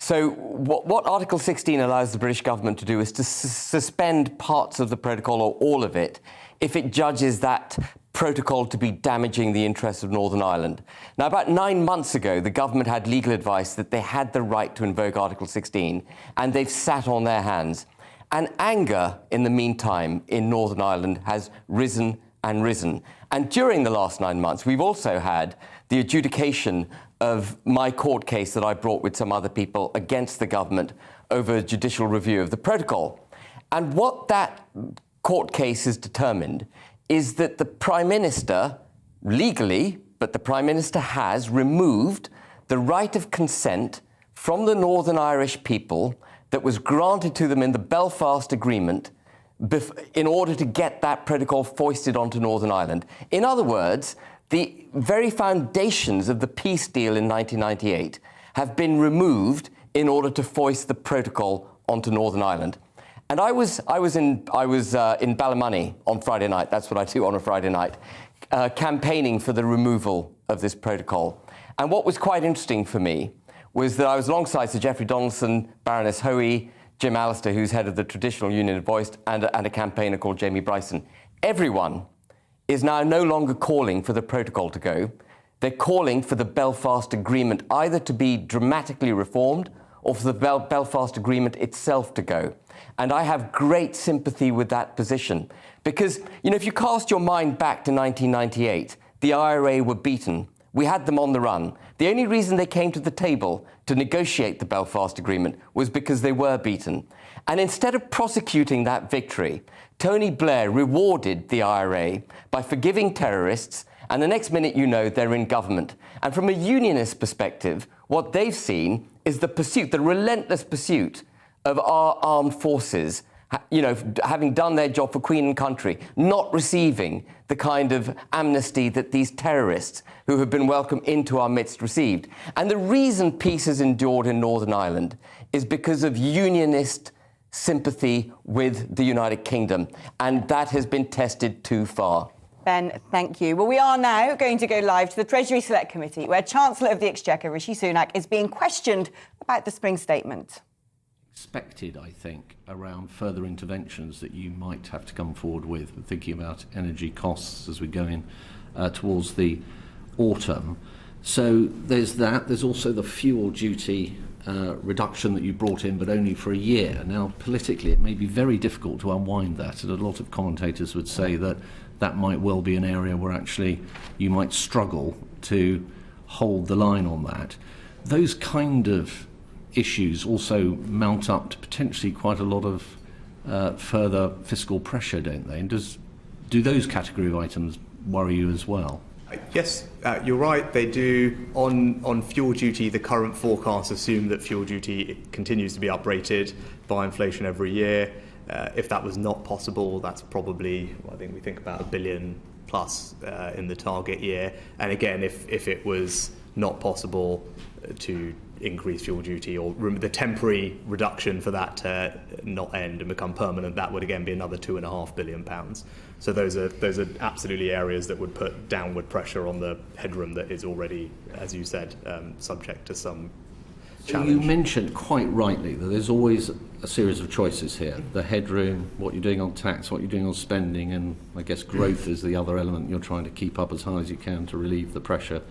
Speaker 18: So what Article 16 allows the British government to do is to suspend parts of the protocol or all of it if it judges that protocol to be damaging the interests of Northern Ireland. Now, about 9 months ago, the government had legal advice that they had the right to invoke Article 16, and they've sat on their hands. And anger, in the meantime, in Northern Ireland has risen and risen. And during the last 9 months, we've also had the adjudication of my court case that I brought with some other people against the government over judicial review of the protocol. And what that court case has determined is that the Prime Minister, legally, but the Prime Minister has removed the right of consent from the Northern Irish people that was granted to them in the Belfast Agreement in order to get that protocol foisted onto Northern Ireland. In other words, the very foundations of the peace deal in 1998 have been removed in order to foist the protocol onto Northern Ireland. And I was in Ballymoney on Friday night. That's what I do on a Friday night, campaigning for the removal of this protocol. And what was quite interesting for me was that I was alongside Sir Geoffrey Donaldson, Baroness Hoey, Jim Allister, who's head of the Traditional Union of Voice, and a campaigner called Jamie Bryson. Everyone is now no longer calling for the protocol to go. They're calling for the Belfast Agreement either to be dramatically reformed or for the Belfast Agreement itself to go. And I have great sympathy with that position because, you know, if you cast your mind back to 1998, the IRA were beaten. We had them on the run. The only reason they came to the table to negotiate the Belfast Agreement was because they were beaten. And instead of prosecuting that victory, Tony Blair rewarded the IRA by forgiving terrorists, and the next minute you know they're in government. And from a unionist perspective, what they've seen is the pursuit, the relentless pursuit of our armed forces, you know, having done their job for Queen and country, not receiving the kind of amnesty that these terrorists who have been welcomed into our midst received. And the reason peace has endured in Northern Ireland is because of unionist sympathy with the United Kingdom, and that has been tested too far.
Speaker 7: Ben, thank you. Well, we are now going to go live to the Treasury Select Committee, where Chancellor of the Exchequer, Rishi Sunak, is being questioned about the spring statement.
Speaker 14: Expected, I think, around further interventions that you might have to come forward with, thinking about energy costs as we go in towards the autumn. So there's that. There's also the fuel duty reduction that you brought in, but only for a year. Now, politically, it may be very difficult to unwind that, and a lot of commentators would say that that might well be an area where actually you might struggle to hold the line on that. Those kind of issues also mount up to potentially quite a lot of further fiscal pressure, don't they? And do those category of items worry you as well?
Speaker 15: Yes, you're right, they do. On fuel duty, the current forecasts assume that fuel duty continues to be uprated by inflation every year. If that was not possible, that's probably, I think we think about $1 billion plus in the target year. And again, if it was not possible to increase fuel duty or the temporary reduction for that to not end and become permanent, that would again be another £2.5 billion. So those are absolutely areas that would put downward pressure on the headroom that is already, as you said, subject to some challenge.
Speaker 14: You mentioned quite rightly that there's always a series of choices here. The headroom, what you're doing on tax, what you're doing on spending, and I guess growth is the other element you're trying to keep up as high as you can to relieve the pressure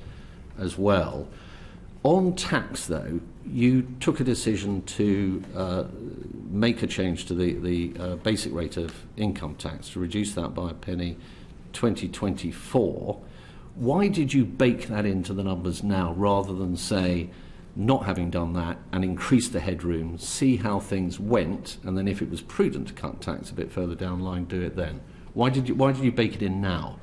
Speaker 14: as well. On tax, though, you took a decision to make a change to the basic rate of income tax, to reduce that by a penny 2024. Why did you bake that into the numbers now rather than, say, not having done that and increase the headroom, see how things went, and then if it was prudent to cut tax a bit further down the line, do it then? Why did you bake it in now?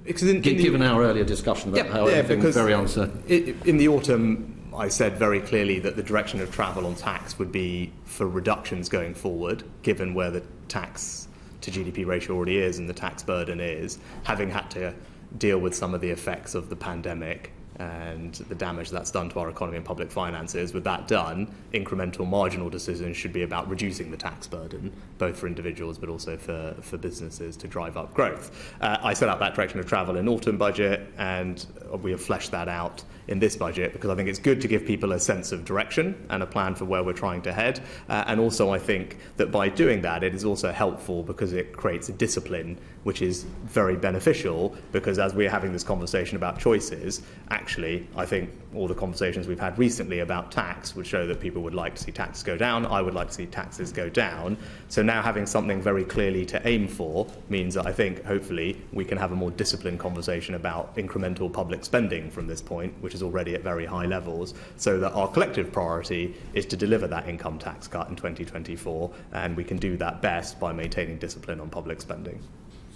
Speaker 14: Given our earlier discussion about how everything was very uncertain.
Speaker 15: In the autumn, I said very clearly that the direction of travel on tax would be for reductions going forward, given where the tax to GDP ratio already is and the tax burden is, having had to deal with some of the effects of the pandemic and the damage that's done to our economy and public finances. With that done, incremental marginal decisions should be about reducing the tax burden, both for individuals but also for businesses to drive up growth. I set out that direction of travel in autumn budget, and we have fleshed that out in this budget because I think it's good to give people a sense of direction and a plan for where we're trying to head. And also I think that by doing that, it is also helpful because it creates a discipline which is very beneficial, because as we're having this conversation about choices, actually, I think all the conversations we've had recently about tax would show that people would like to see taxes go down. I would like to see taxes go down. So now having something very clearly to aim for means that I think, hopefully, we can have a more disciplined conversation about incremental public spending from this point, which is already at very high levels, so that our collective priority is to deliver that income tax cut in 2024, and we can do that best by maintaining discipline on public spending.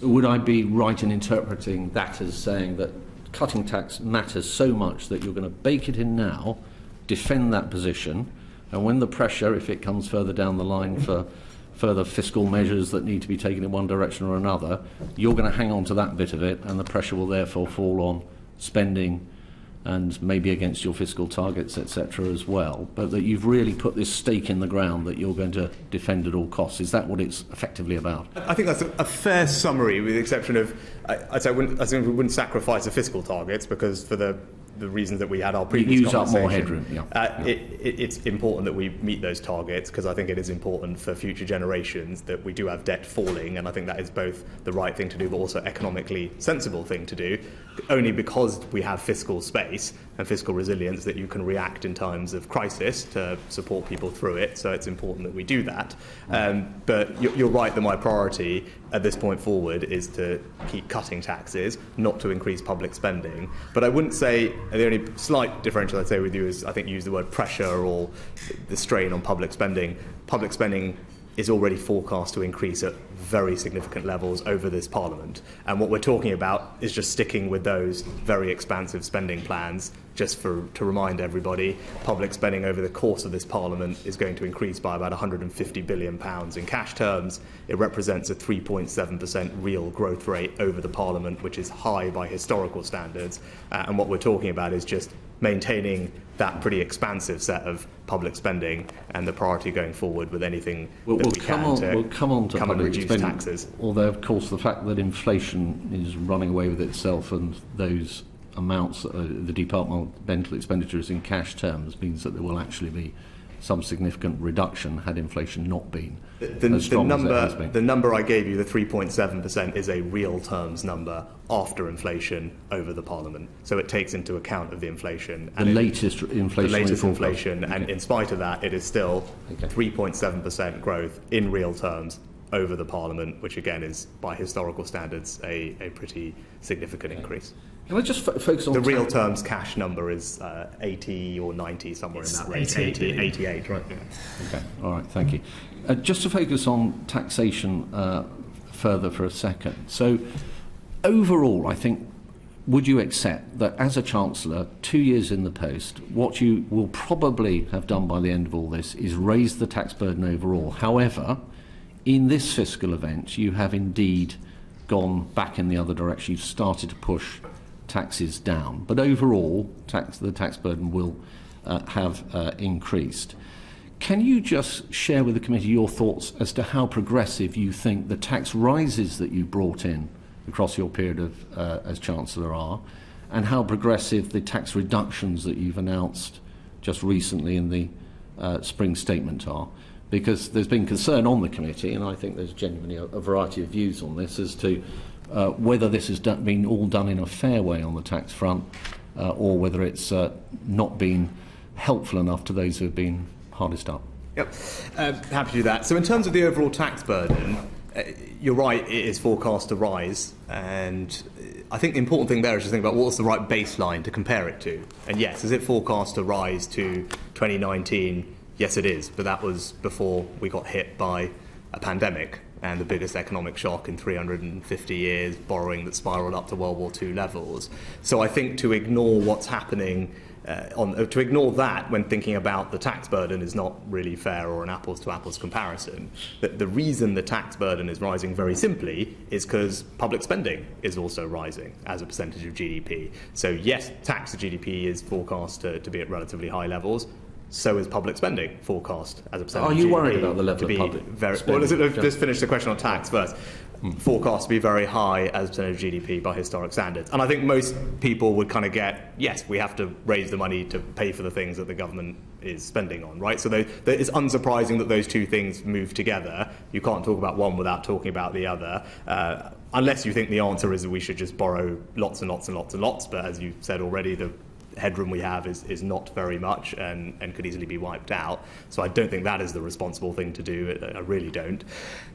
Speaker 14: Would I be right in interpreting that as saying that cutting tax matters so much that you're going to bake it in now, defend that position, and when the pressure, if it comes further down the line for further fiscal measures that need to be taken in one direction or another, you're going to hang on to that bit of it, and the pressure will therefore fall on spending and maybe against your fiscal targets, etc. as well, but that you've really put this stake in the ground that you're going to defend at all costs? Is that what it's effectively about?
Speaker 15: I think that's a fair summary, with the exception of, I think we wouldn't sacrifice the fiscal targets, because for the reasons that we had our previous
Speaker 14: use
Speaker 15: conversation,
Speaker 14: up more headroom.
Speaker 15: It's important that we meet those targets, because I think it is important for future generations that we do have debt falling, and I think that is both the right thing to do but also economically sensible thing to do, only because we have fiscal space and fiscal resilience that you can react in times of crisis to support people through it. So it's important that we do that. But you're right that my priority at this point forward is to keep cutting taxes, not to increase public spending. But I wouldn't say, the only slight differential I'd say with you is, I think you use the word pressure or the strain on public spending. Public spending is already forecast to increase at very significant levels over this Parliament. And what we're talking about is just sticking with those very expansive spending plans. Just to remind everybody, public spending over the course of this Parliament is going to increase by about £150 billion in cash terms. It represents a 3.7% real growth rate over the Parliament, which is high by historical standards. And what we're talking about is just maintaining that pretty expansive set of public spending, and the priority going forward with anything that we can to
Speaker 14: come on to
Speaker 15: and reduce
Speaker 14: spending,
Speaker 15: taxes.
Speaker 14: Although, of course, the fact that inflation is running away with itself, and those amounts, the departmental expenditures in cash terms, means that there will actually be some significant reduction had inflation not been
Speaker 15: the
Speaker 14: as strong as it has been.
Speaker 15: The number I gave you, the 3.7%, is a real terms number after inflation over the Parliament. So it takes into account of the inflation.
Speaker 14: The latest inflation.
Speaker 15: And in spite of that, it is still 3.7% growth in real terms over the Parliament, which again is, by historical standards, a pretty significant increase.
Speaker 14: Can I just focus on
Speaker 15: the real terms cash number is 80 or 90, somewhere in that range. 88, right? Yeah.
Speaker 14: Okay, all right, thank you. Just to focus on taxation further for a second. So overall, I think, would you accept that as a Chancellor, 2 years in the post, what you will probably have done by the end of all this is raise the tax burden overall? However, in this fiscal event, you have indeed gone back in the other direction. You've started to push taxes down. But overall, the tax burden will have increased. Can you just share with the committee your thoughts as to how progressive you think the tax rises that you brought in across your period of as Chancellor are, and how progressive the tax reductions that you've announced just recently in the spring statement are? Because there's been concern on the committee, and I think there's genuinely a variety of views on this, as to whether this has been all done in a fair way on the tax front, or whether it's not been helpful enough to those who have been hardest up.
Speaker 15: Yep, happy to do that. So in terms of the overall tax burden, you're right, it is forecast to rise, and I think the important thing there is to think about what's the right baseline to compare it to. And yes, is it forecast to rise to 2019? Yes, it is, but that was before we got hit by a pandemic and the biggest economic shock in 350 years, borrowing that spiralled up to World War II levels. So I think to ignore what's happening, to ignore that when thinking about the tax burden is not really fair or an apples-to-apples comparison. The reason the tax burden is rising very simply is because public spending is also rising as a percentage of GDP. So yes, tax to GDP is forecast to be at relatively high levels. So is public spending forecast as a percentage of GDP.
Speaker 14: Are you worried about the level of public spending?
Speaker 15: Well, let's finish the question on tax first. Forecast to be very high as a percentage of GDP by historic standards. And I think most people would kind of get, yes, we have to raise the money to pay for the things that the government is spending on, right? So it's unsurprising that those two things move together. You can't talk about one without talking about the other. Unless you think the answer is that we should just borrow lots and lots and lots and lots. But as you said already, the headroom we have is not very much and could easily be wiped out. So I don't think that is the responsible thing to do. I really don't.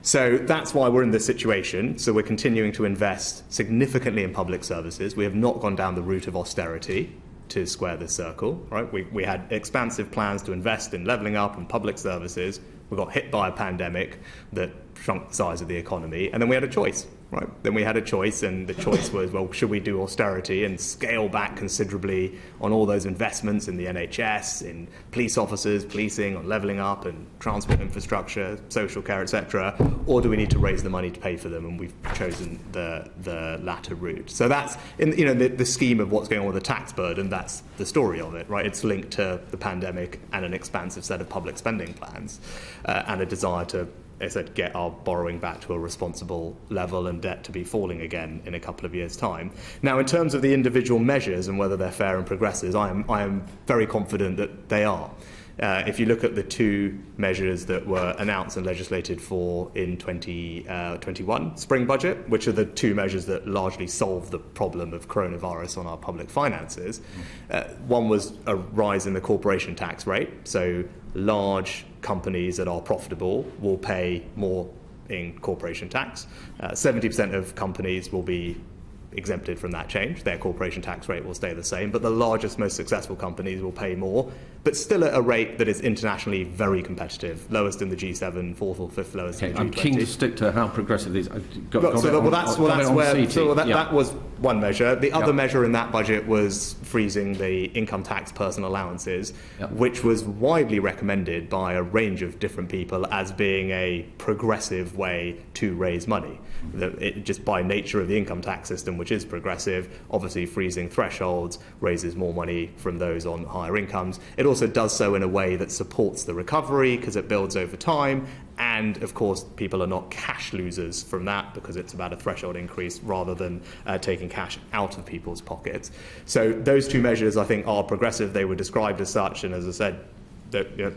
Speaker 15: So that's why we're in this situation. So we're continuing to invest significantly in public services. We have not gone down the route of austerity to square this circle, right? We had expansive plans to invest in levelling up and public services. We got hit by a pandemic that shrunk the size of the economy, and then we had a choice. Right. Then we had a choice, and the choice was, well, should we do austerity and scale back considerably on all those investments in the NHS, in police officers, policing, on levelling up and transport infrastructure, social care, etc., or do we need to raise the money to pay for them? And we've chosen the latter route. So that's in the scheme of what's going on with the tax burden. That's the story of it, right? It's linked to the pandemic and an expansive set of public spending plans and a desire to, as I said, get our borrowing back to a responsible level and debt to be falling again in a couple of years' time. Now, in terms of the individual measures and whether they're fair and progressive, I am very confident that they are. If you look at the two measures that were announced and legislated for in 2021 spring budget, which are the two measures that largely solve the problem of coronavirus on our public finances, one was a rise in the corporation tax rate. So large companies that are profitable will pay more in corporation tax. 70% of companies will be exempted from that change. Their corporation tax rate will stay the same, but the largest, most successful companies will pay more, but still at a rate that is internationally very competitive, lowest in the G7, fourth or fifth lowest in the G20.
Speaker 14: I'm keen to stick to how progressive these are.
Speaker 15: That was one measure. The other measure in that budget was freezing the income tax personal allowances, which was widely recommended by a range of different people as being a progressive way to raise money. Just by nature of the income tax system, which is progressive, obviously freezing thresholds raises more money from those on higher incomes. It also does so in a way that supports the recovery because it builds over time. And of course, people are not cash losers from that because it's about a threshold increase rather than taking cash out of people's pockets. So those two measures, I think, are progressive. They were described as such. And as I said,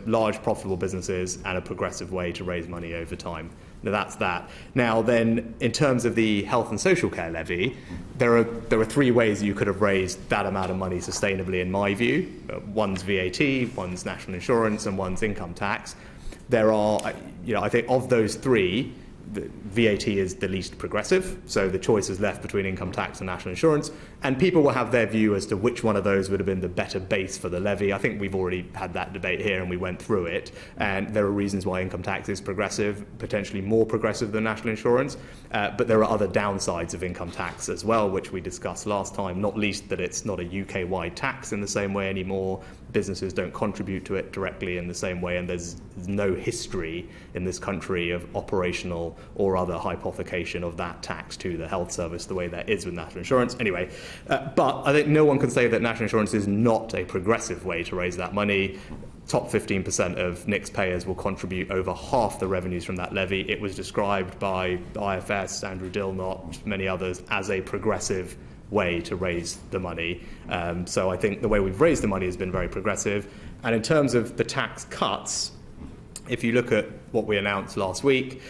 Speaker 15: large profitable businesses and a progressive way to raise money over time. Now that's that. Now then, in terms of the health and social care levy, there are three ways you could have raised that amount of money sustainably, in my view. One's VAT, one's national insurance, and one's income tax. There are, I think of those three, the VAT is the least progressive, so the choice is left between income tax and national insurance, and people will have their view as to which one of those would have been the better base for the levy. I think we've already had that debate here and we went through it, and there are reasons why income tax is progressive, potentially more progressive than national insurance, but there are other downsides of income tax as well, which we discussed last time, not least that it's not a UK-wide tax in the same way anymore. Businesses don't contribute to it directly in the same way, and there's no history in this country of operational or other hypothecation of that tax to the health service the way there is with national insurance. Anyway, but I think no one can say that national insurance is not a progressive way to raise that money. Top 15% of NICS payers will contribute over half the revenues from that levy. It was described by IFS, Andrew Dilnott, many others, as a progressive way to raise the money. So I think the way we've raised the money has been very progressive. And in terms of the tax cuts, if you look at what we announced last week,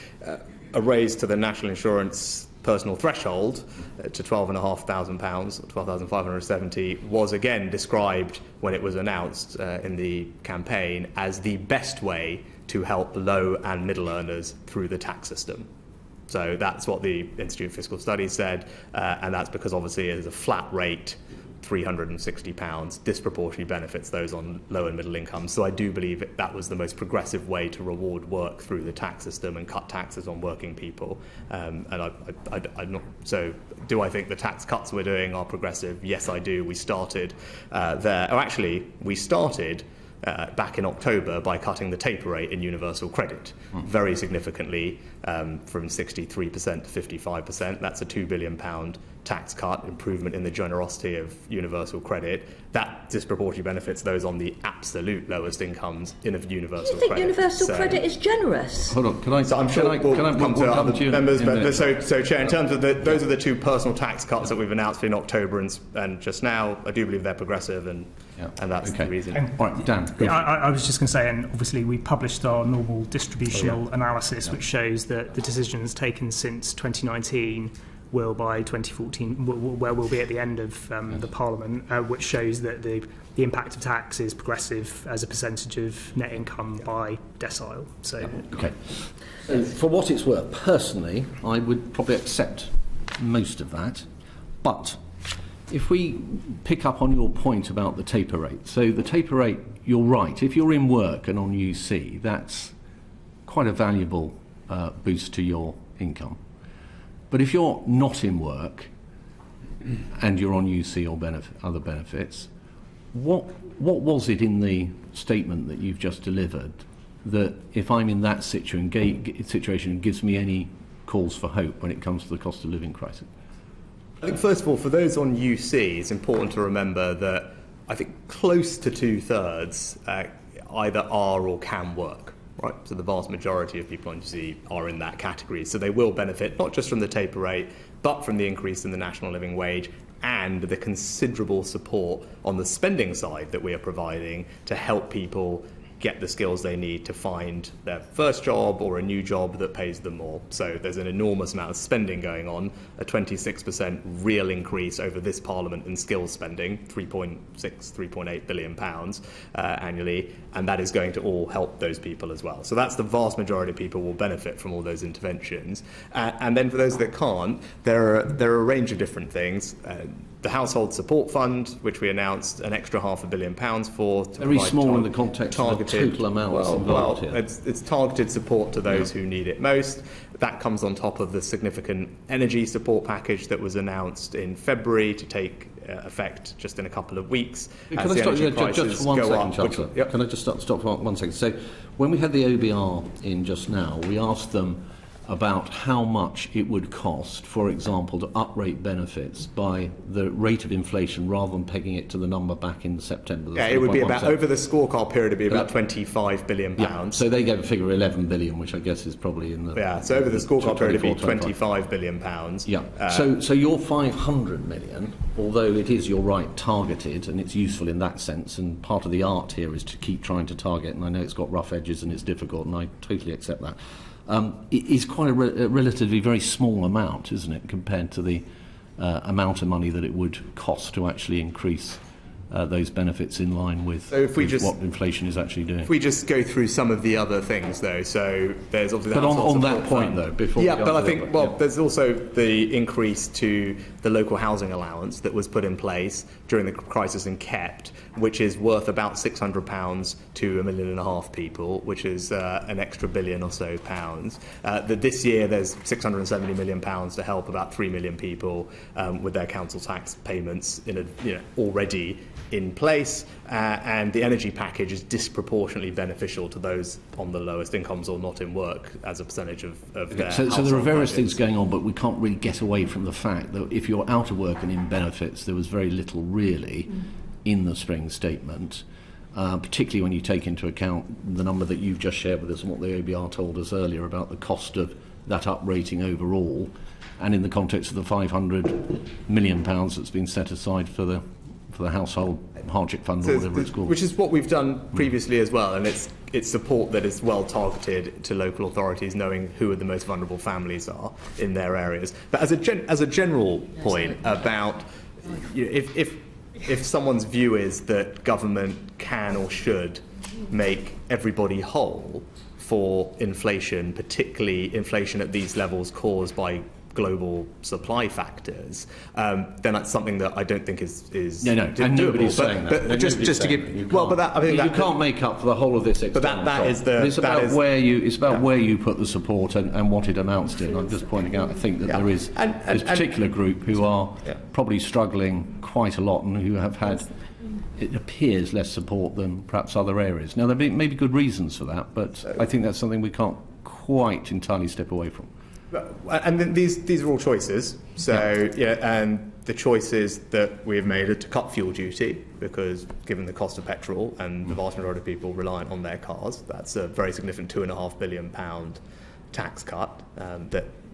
Speaker 15: a raise to the national insurance personal threshold to £12,500, £12,570, was again described when it was announced in the campaign as the best way to help low and middle earners through the tax system. So that's what the Institute of Fiscal Studies said, and that's because obviously it is a flat rate, £360, disproportionately benefits those on low and middle incomes. So I do believe that was the most progressive way to reward work through the tax system and cut taxes on working people. And I'm not, so do I think the tax cuts we're doing are progressive? Yes, I do. We started there. Oh, actually, we started back in October by cutting the taper rate in universal credit very significantly, from 63% to 55%. That's a £2 billion tax cut, improvement in the generosity of universal credit. That disproportionately benefits those on the absolute lowest incomes in a universal credit.
Speaker 16: You think universal credit is generous?
Speaker 14: Hold on, can I?
Speaker 15: So I'm sure we'll come to other members, but so Chair, in terms of those are the two personal tax cuts that we've announced in October and just now. I do believe they're progressive, and that's the reason.
Speaker 14: All right, Dan.
Speaker 17: I was just going to say, and obviously we published our normal distributional analysis, which shows that the decisions taken since 2019 will by 2014, where we'll be at the end of the Parliament, which shows that the impact of tax is progressive as a percentage of net income by decile. So,
Speaker 14: okay. For what it's worth, personally, I would probably accept most of that, but if we pick up on your point about the taper rate, so the taper rate, you're right, if you're in work and on UC, that's quite a valuable boost to your income. But if you're not in work and you're on UC or other benefits, what was it in the statement that you've just delivered that, if I'm in that situation, gives me any cause for hope when it comes to the cost of living crisis?
Speaker 15: I think, first of all, for those on UC, it's important to remember that I think close to 2/3 either are or can work. Right, so the vast majority of people on UC are in that category. So they will benefit not just from the taper rate, but from the increase in the national living wage and the considerable support on the spending side that we are providing to help people get the skills they need to find their first job or a new job that pays them more. So there's an enormous amount of spending going on, a 26% real increase over this Parliament in skills spending, £3.8 billion annually, and that is going to all help those people as well. So that's the vast majority of people will benefit from all those interventions. And then for those that can't, there are a range of different things. The Household Support Fund, which we announced an extra £500 million for.
Speaker 14: Very small in the context of the total amount involved here.
Speaker 15: It's targeted support to those who need it most. That comes on top of the significant energy support package that was announced in February to take effect just in a couple of weeks.
Speaker 14: Can I stop you just for 1 second, Chancellor? Can I just stop for 1 second? So when we had the OBR in just now, we asked them about how much it would cost, for example, to uprate benefits by the rate of inflation rather than pegging it to the number back in September?
Speaker 15: Yeah, it would be about, over the scorecard period, it would be about £25 billion.
Speaker 14: Yeah, so they gave a figure of 11 billion, which I guess is probably in the...
Speaker 15: Yeah, so over the scorecard period, it would be £25 billion.
Speaker 14: Yeah, so your 500 million, although it is, you're right, targeted, and it's useful in that sense, and part of the art here is to keep trying to target, and I know it's got rough edges and it's difficult, and I totally accept that. It is quite a relatively very small amount, isn't it, compared to the amount of money that it would cost to actually increase those benefits in line with, what inflation is actually doing.
Speaker 15: If we just go through some of the other things, though, so there's obviously...
Speaker 14: But on that point, though, before we go
Speaker 15: but I think, there's also the increase to the local housing allowance that was put in place during the crisis and kept, which is worth about £600 to 1.5 million people, which is an extra billion or so pounds. This year there's £670 million to help about 3 million people with their council tax payments already in place, and the energy package is disproportionately beneficial to those on the lowest incomes or not in work as a percentage of their
Speaker 14: So there are various
Speaker 15: budgets.
Speaker 14: things going on, but we can't really get away from the fact that if you're out of work and in benefits, there was very little really in the spring statement, particularly when you take into account the number that you've just shared with us and what the OBR told us earlier about the cost of that uprating overall, and in the context of the £500 million that's been set aside for the household hardship fund or whatever it's called.
Speaker 15: Which is what we've done previously as well, and it's support that is well targeted to local authorities, knowing who the most vulnerable families are in their areas. But as a general point about if someone's view is that government can or should make everybody whole for inflation, particularly inflation at these levels caused by global supply factors, then that's something that I don't think is
Speaker 14: and nobody's saying that.
Speaker 15: But just to give,
Speaker 14: you can't make up for the whole of this external
Speaker 15: that is the.
Speaker 14: But it's about where you put the support and what it amounts to. And I'm just pointing out, I think that there is this particular group who are probably struggling quite a lot and who have had, it appears, less support than perhaps other areas. Now there may be good reasons for that, but I think that's something we can't quite entirely step away from.
Speaker 15: And then these are all choices. So and the choices that we have made are to cut fuel duty, because given the cost of petrol and the vast majority of people reliant on their cars, that's a very significant £2.5 billion tax cut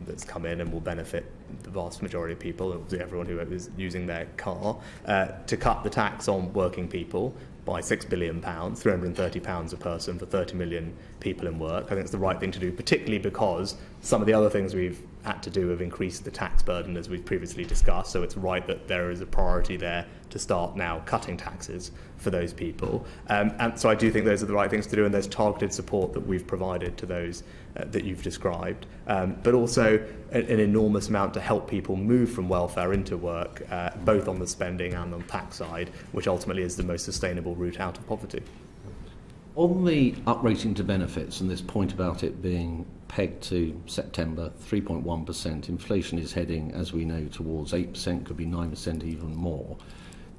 Speaker 15: that's come in and will benefit the vast majority of people, everyone who is using their car. To cut the tax on working people by £6 billion, £330 a person for 30 million people in work. I think it's the right thing to do, particularly because some of the other things we've had to do have increased the tax burden, as we've previously discussed, so it's right that there is a priority there to start now cutting taxes for those people. And so I do think those are the right things to do, and there's targeted support that we've provided to those that you've described, but also an enormous amount to help people move from welfare into work, both on the spending and on the tax side, which ultimately is the most sustainable route out of poverty.
Speaker 14: On the uprating to benefits and this point about it being pegged to September, 3.1%, inflation is heading, as we know, towards 8%, could be 9%, even more.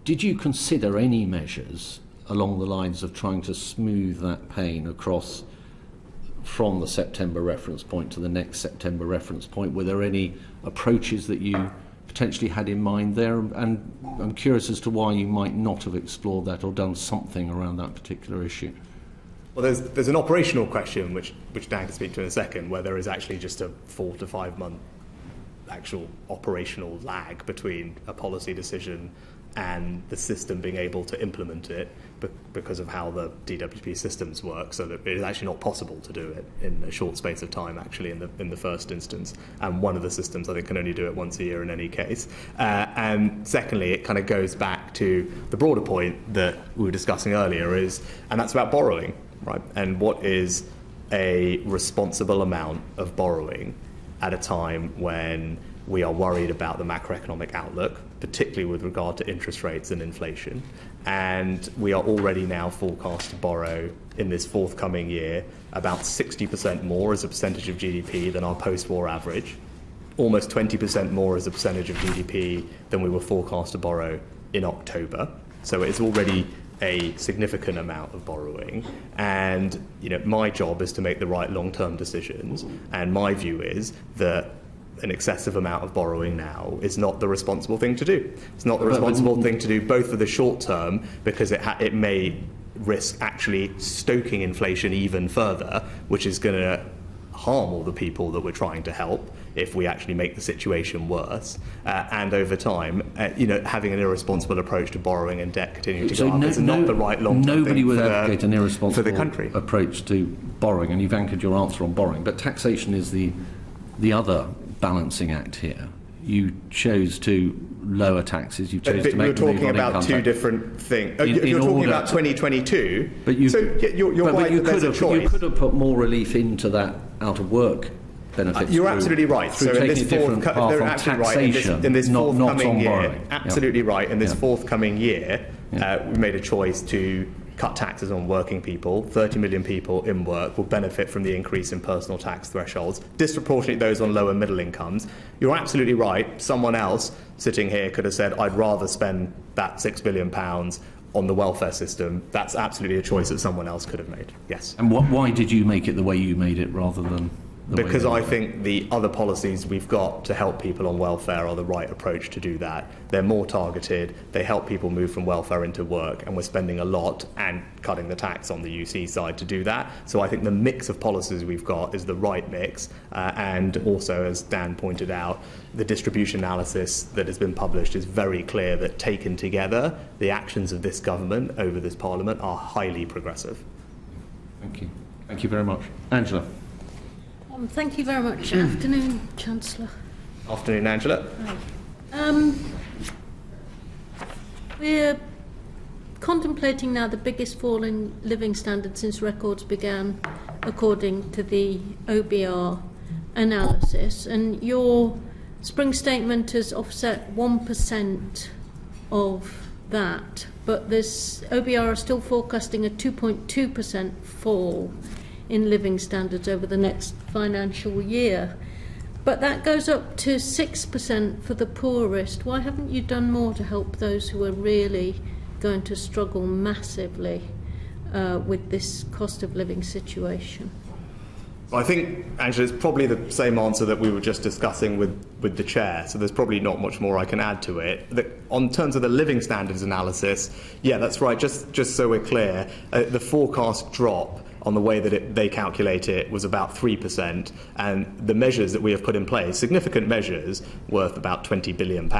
Speaker 14: Did you consider any measures along the lines of trying to smooth that pain across from the September reference point to the next September reference point? Were there any approaches that you potentially had in mind there? And I'm curious as to why you might not have explored that or done something around that particular issue.
Speaker 15: Well, there's an operational question, which Dan can speak to in a second, where there is actually just a 4 to 5 month actual operational lag between a policy decision and the system being able to implement it, because of how the DWP systems work, so that it is actually not possible to do it in a short space of time, actually, in the first instance. And one of the systems, I think, can only do it once a year in any case. And secondly, it kind of goes back to the broader point that we were discussing earlier, and that's about borrowing, right? And what is a responsible amount of borrowing at a time when we are worried about the macroeconomic outlook, particularly with regard to interest rates and inflation. And we are already now forecast to borrow in this forthcoming year about 60% more as a percentage of GDP than our post-war average, almost 20% more as a percentage of GDP than we were forecast to borrow in October. So it's already a significant amount of borrowing, and my job is to make the right long-term decisions, and my view is that an excessive amount of borrowing now is not the responsible thing to do. It's not the responsible thing to do, both for the short term, because it may risk actually stoking inflation even further, which is going to harm all the people that we're trying to help if we actually make the situation worse. And over time, having an irresponsible approach to borrowing and debt continuing to go up is not the right long-term
Speaker 14: Nobody
Speaker 15: thing
Speaker 14: would
Speaker 15: for
Speaker 14: advocate an irresponsible
Speaker 15: for the country.
Speaker 14: approach to borrowing, and you've anchored your answer on borrowing. But taxation is the other balancing act here. You chose to lower taxes. You chose to make
Speaker 15: You're
Speaker 14: the move
Speaker 15: talking
Speaker 14: on
Speaker 15: about
Speaker 14: income
Speaker 15: two
Speaker 14: tax.
Speaker 15: different things.
Speaker 14: In
Speaker 15: You're talking
Speaker 14: order
Speaker 15: about 2022.
Speaker 14: But you,
Speaker 15: so you're right that there's a choice.
Speaker 14: You could have put more relief into that out of work benefits.
Speaker 15: You're absolutely right.
Speaker 14: Through
Speaker 15: So in
Speaker 14: taking
Speaker 15: this
Speaker 14: a different path on
Speaker 15: taxation, in this
Speaker 14: not
Speaker 15: forthcoming
Speaker 14: on
Speaker 15: year,
Speaker 14: borrowing.
Speaker 15: absolutely right. In this forthcoming year, we made a choice to cut taxes on working people. 30 million people in work will benefit from the increase in personal tax thresholds, disproportionately those on lower middle incomes. You're absolutely right. Someone else sitting here could have said, I'd rather spend that £6 billion on the welfare system. That's absolutely a choice that someone else could have made. Yes.
Speaker 14: And why did you make it the way you made it rather than
Speaker 15: Because I think the other policies we've got to help people on welfare are the right approach to do that. They're more targeted, they help people move from welfare into work, and we're spending a lot and cutting the tax on the UC side to do that. So I think the mix of policies we've got is the right mix, and also, as Dan pointed out, the distribution analysis that has been published is very clear that taken together, the actions of this government over this Parliament are highly progressive.
Speaker 14: Thank you. Thank you very much. Angela.
Speaker 16: Thank you very much. Afternoon, Chancellor.
Speaker 15: Afternoon, Angela.
Speaker 16: Hi. We're contemplating now the biggest fall in living standards since records began, according to the OBR analysis, and your spring statement has offset 1% of that, but this OBR is still forecasting a 2.2% fall in living standards over the next financial year. But that goes up to 6% for the poorest. Why haven't you done more to help those who are really going to struggle massively with this cost of living situation?
Speaker 15: I think, Angela, it's probably the same answer that we were just discussing with the chair, so there's probably not much more I can add to it. On terms of the living standards analysis, yeah, that's right, just so we're clear, the forecast drop on the way that they calculate it was about 3%, and the measures that we have put in place, significant measures worth about £20 billion,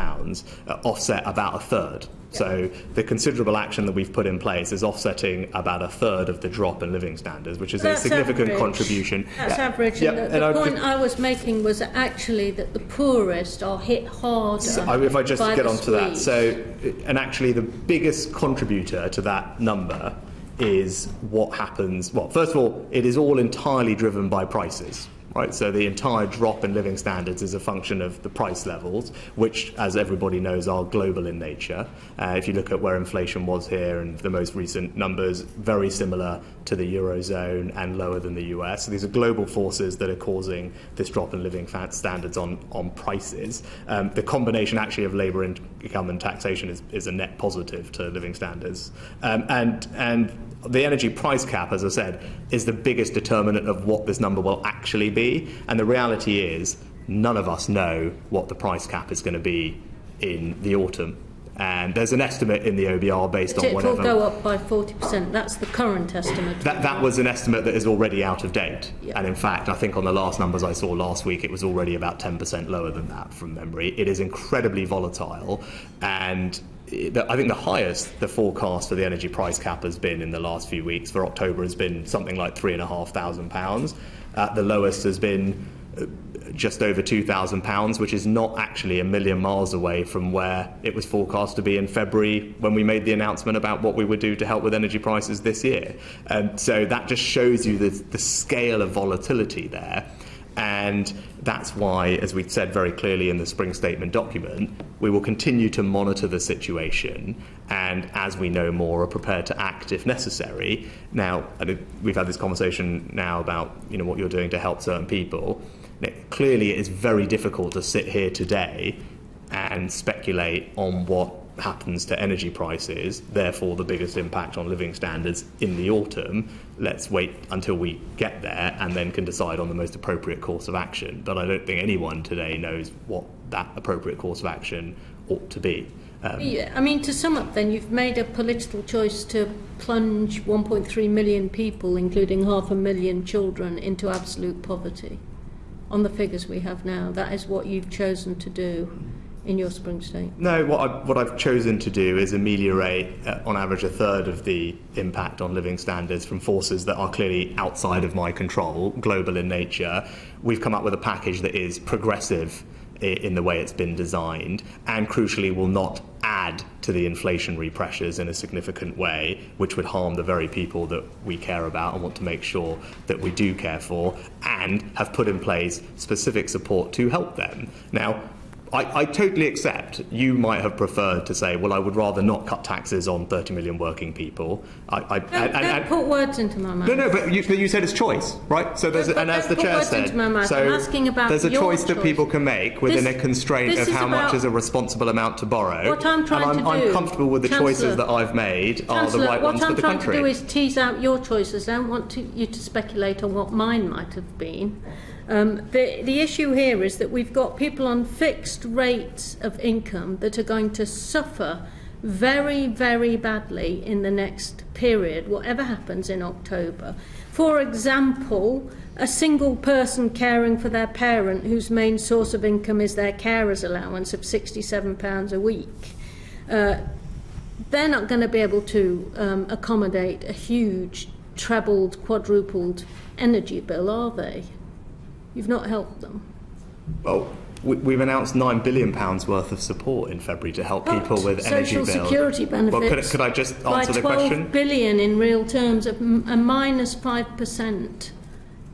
Speaker 15: offset about a third. So the considerable action that we've put in place is offsetting about a third of the drop in living standards, which is a significant contribution.
Speaker 16: That's average.
Speaker 15: Yeah,
Speaker 16: And the point I was making was actually that the poorest are hit harder.
Speaker 15: So if I just get onto that, and actually the biggest contributor to that number is what happens. Well, first of all, it is all entirely driven by prices. Right, so the entire drop in living standards is a function of the price levels, which, as everybody knows, are global in nature. If you look at where inflation was here and the most recent numbers, very similar to the Eurozone and lower than the US. So these are global forces that are causing this drop in living standards on prices. The combination actually of labour income and taxation is a net positive to living standards. And the energy price cap, as I said, is the biggest determinant of what this number will actually be. And the reality is, none of us know what the price cap is going to be in the autumn. And there's an estimate in the OBR based on whatever.
Speaker 16: It will go up by 40%. That's the current estimate.
Speaker 15: That was an estimate that is already out of date.
Speaker 16: Yeah.
Speaker 15: And in fact, I think on the last numbers I saw last week, it was already about 10% lower than that from memory. It is incredibly volatile, and I think the highest the forecast for the energy price cap has been in the last few weeks for October has been something like £3,500. The lowest has been just over £2,000, which is not actually a million miles away from where it was forecast to be in February when we made the announcement about what we would do to help with energy prices this year. So that just shows you the scale of volatility there. And that's why, as we said very clearly in the spring statement document, we will continue to monitor the situation, and as we know more, are prepared to act if necessary. Now, we've had this conversation now about what you're doing to help certain people. Clearly, it is very difficult to sit here today and speculate on what happens to energy prices, therefore the biggest impact on living standards in the autumn. Let's wait until we get there and then can decide on the most appropriate course of action. But I don't think anyone today knows what that appropriate course of action ought to be.
Speaker 16: Yeah, I mean, to sum up then, you've made a political choice to plunge 1.3 million people, including 500,000 children, into absolute poverty. On the figures we have now, that is what you've chosen to do in your spring statement.
Speaker 15: No, what I've chosen to do is ameliorate, on average, a third of the impact on living standards from forces that are clearly outside of my control, global in nature. We've come up with a package that is progressive in the way it's been designed, and crucially will not add to the inflationary pressures in a significant way, which would harm the very people that we care about and want to make sure that we do care for, and have put in place specific support to help them. Now, I totally accept you might have preferred to say, well, I would rather not cut taxes on 30 million working people.
Speaker 16: Don't put words into my mouth.
Speaker 15: No, but you said it's choice, right? So there's, and as the chair said, so
Speaker 16: I'm asking about
Speaker 15: there's a
Speaker 16: your
Speaker 15: choice that people can make within a constraint of how much is a responsible amount to borrow.
Speaker 16: What I'm trying to do,
Speaker 15: I'm comfortable with the choices that I've made are the right ones for the country.
Speaker 16: What I'm trying to do is tease out your choices. I don't want you to speculate on what mine might have been. The issue here is that we've got people on fixed rates of income that are going to suffer very, very badly in the next period, whatever happens in October. For example, a single person caring for their parent whose main source of income is their carer's allowance of £67 a week. They're not going to be able to accommodate a huge trebled, quadrupled energy bill, are they? You've not helped them.
Speaker 15: Well, we've announced £9 billion worth of support in February to help people with energy bills.
Speaker 16: Social security benefits.
Speaker 15: Well, could I just answer the question?
Speaker 16: By £12 billion in real terms, a minus 5%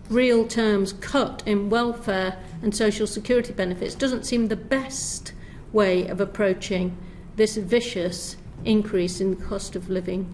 Speaker 16: real terms cut in welfare and social security benefits doesn't seem the best way of approaching this vicious increase in the cost of living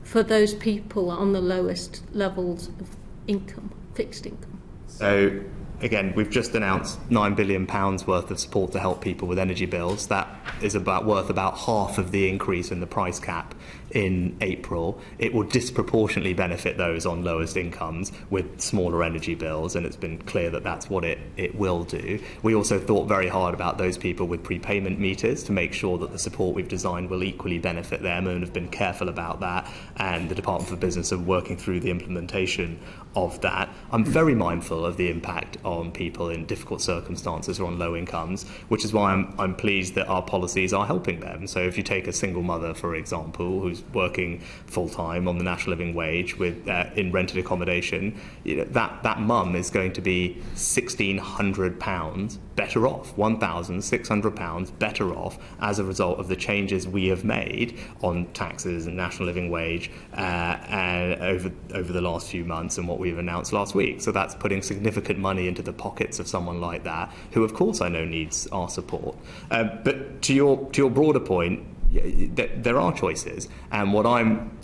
Speaker 16: for those people on the lowest levels of income, fixed income.
Speaker 15: So, again, we've just announced £9 billion worth of support to help people with energy bills. That is worth about half of the increase in the price cap in April. It will disproportionately benefit those on lowest incomes with smaller energy bills, and it's been clear that that's what it will do. We also thought very hard about those people with prepayment meters to make sure that the support we've designed will equally benefit them, and have been careful about that, and the Department for Business are working through the implementation of that. I'm very mindful of the impact on people in difficult circumstances or on low incomes, which is why I'm pleased that our policies are helping them. So if you take a single mother, for example, who's working full-time on the national living wage with in rented accommodation, that mum is going to be £1,600 better off, £1,600 better off as a result of the changes we have made on taxes and national living wage over the last few months and what we've announced last week. So that's putting significant money into the pockets of someone like that, who of course I know needs our support. But to your broader point, there are choices, and what I'm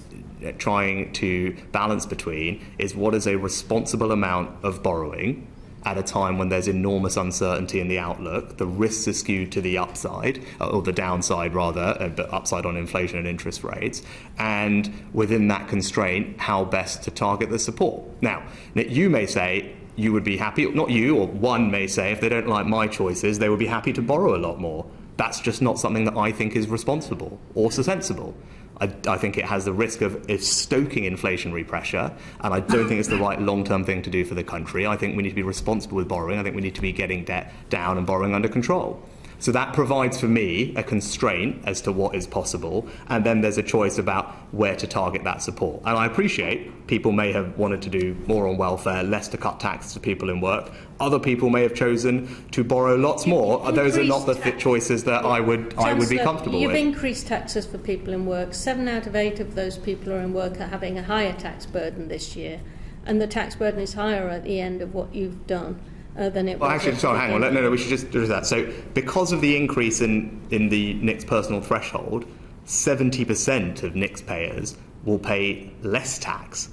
Speaker 15: trying to balance between is what is a responsible amount of borrowing at a time when there's enormous uncertainty in the outlook. The risks are skewed to the upside, or the downside rather, but upside on inflation and interest rates, and within that constraint, how best to target the support. Now, you may say you would be happy, not you, or one may say if they don't like my choices, they would be happy to borrow a lot more. That's just not something that I think is responsible or sensible. I think it has the risk of stoking inflationary pressure, and I don't think it's the right long-term thing to do for the country. I think we need to be responsible with borrowing. I think we need to be getting debt down and borrowing under control. So that provides for me a constraint as to what is possible, and then there's a choice about where to target that support. And I appreciate people may have wanted to do more on welfare, less to cut taxes to people in work. Other people may have chosen to borrow lots more. Those are not the choices that I would be comfortable with.
Speaker 16: You've increased taxes for people in work. 7 out of 8 of those people who are in work are having a higher tax burden this year, and the tax burden is higher at the end of what you've done. Than it was.
Speaker 15: Actually, sorry, hang on. No, we should just do that. So, because of the increase in the NIC's personal threshold, 70% of NIC's payers will pay less tax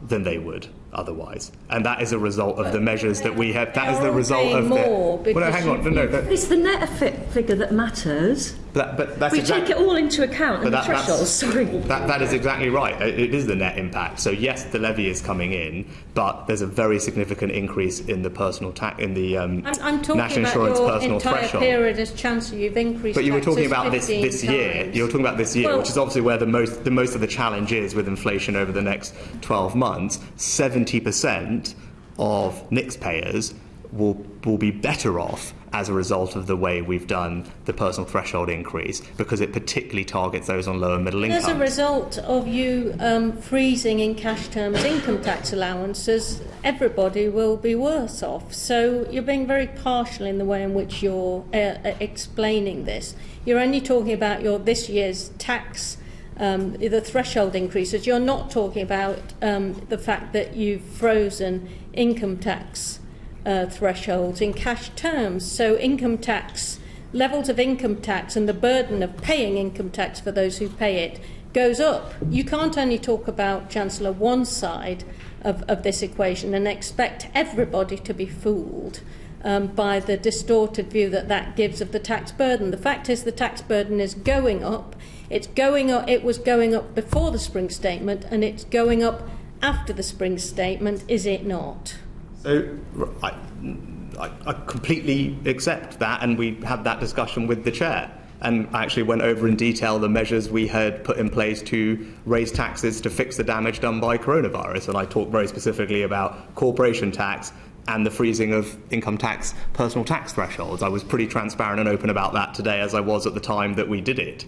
Speaker 15: than they would otherwise, and that is a result of the measures that we have. That is the result of
Speaker 16: more
Speaker 15: the. Well, no, hang on. No.
Speaker 1: It's the net figure that matters.
Speaker 15: But that's
Speaker 16: we take it all into account in the thresholds. Sorry.
Speaker 15: That is exactly right. It is the net impact. So yes, the levy is coming in, but there's a very significant increase in the personal tax in the
Speaker 16: I'm talking
Speaker 15: national
Speaker 16: about
Speaker 15: insurance
Speaker 16: your
Speaker 15: personal
Speaker 16: entire
Speaker 15: threshold.
Speaker 16: period as Chancellor. You've increased.
Speaker 15: But you were talking
Speaker 16: taxes
Speaker 15: about this
Speaker 16: 15
Speaker 15: year.
Speaker 16: times.
Speaker 15: You were talking about this year,
Speaker 16: Well,
Speaker 15: which is obviously where the most of the challenge is with inflation over the next 12 months. 70% of NICS payers will be better off as a result of the way we've done the personal threshold increase, because it particularly targets those on low and middle incomes.
Speaker 16: As a result of you freezing in cash terms income tax allowances, everybody will be worse off. So you're being very partial in the way in which you're explaining this. You're only talking about this year's tax, the threshold increases. You're not talking about the fact that you've frozen income tax thresholds in cash terms. So income tax, levels of income tax and the burden of paying income tax for those who pay it goes up. You can't only talk about, Chancellor, one side of this equation and expect everybody to be fooled by the distorted view that gives of the tax burden. The fact is the tax burden is going up. It's going up. It was going up before the spring statement and it's going up after the spring statement, is it not?
Speaker 15: So I completely accept that, and we had that discussion with the chair, and I actually went over in detail the measures we had put in place to raise taxes to fix the damage done by coronavirus, and I talked very specifically about corporation tax and the freezing of income tax, personal tax thresholds. I was pretty transparent and open about that today, as I was at the time that we did it.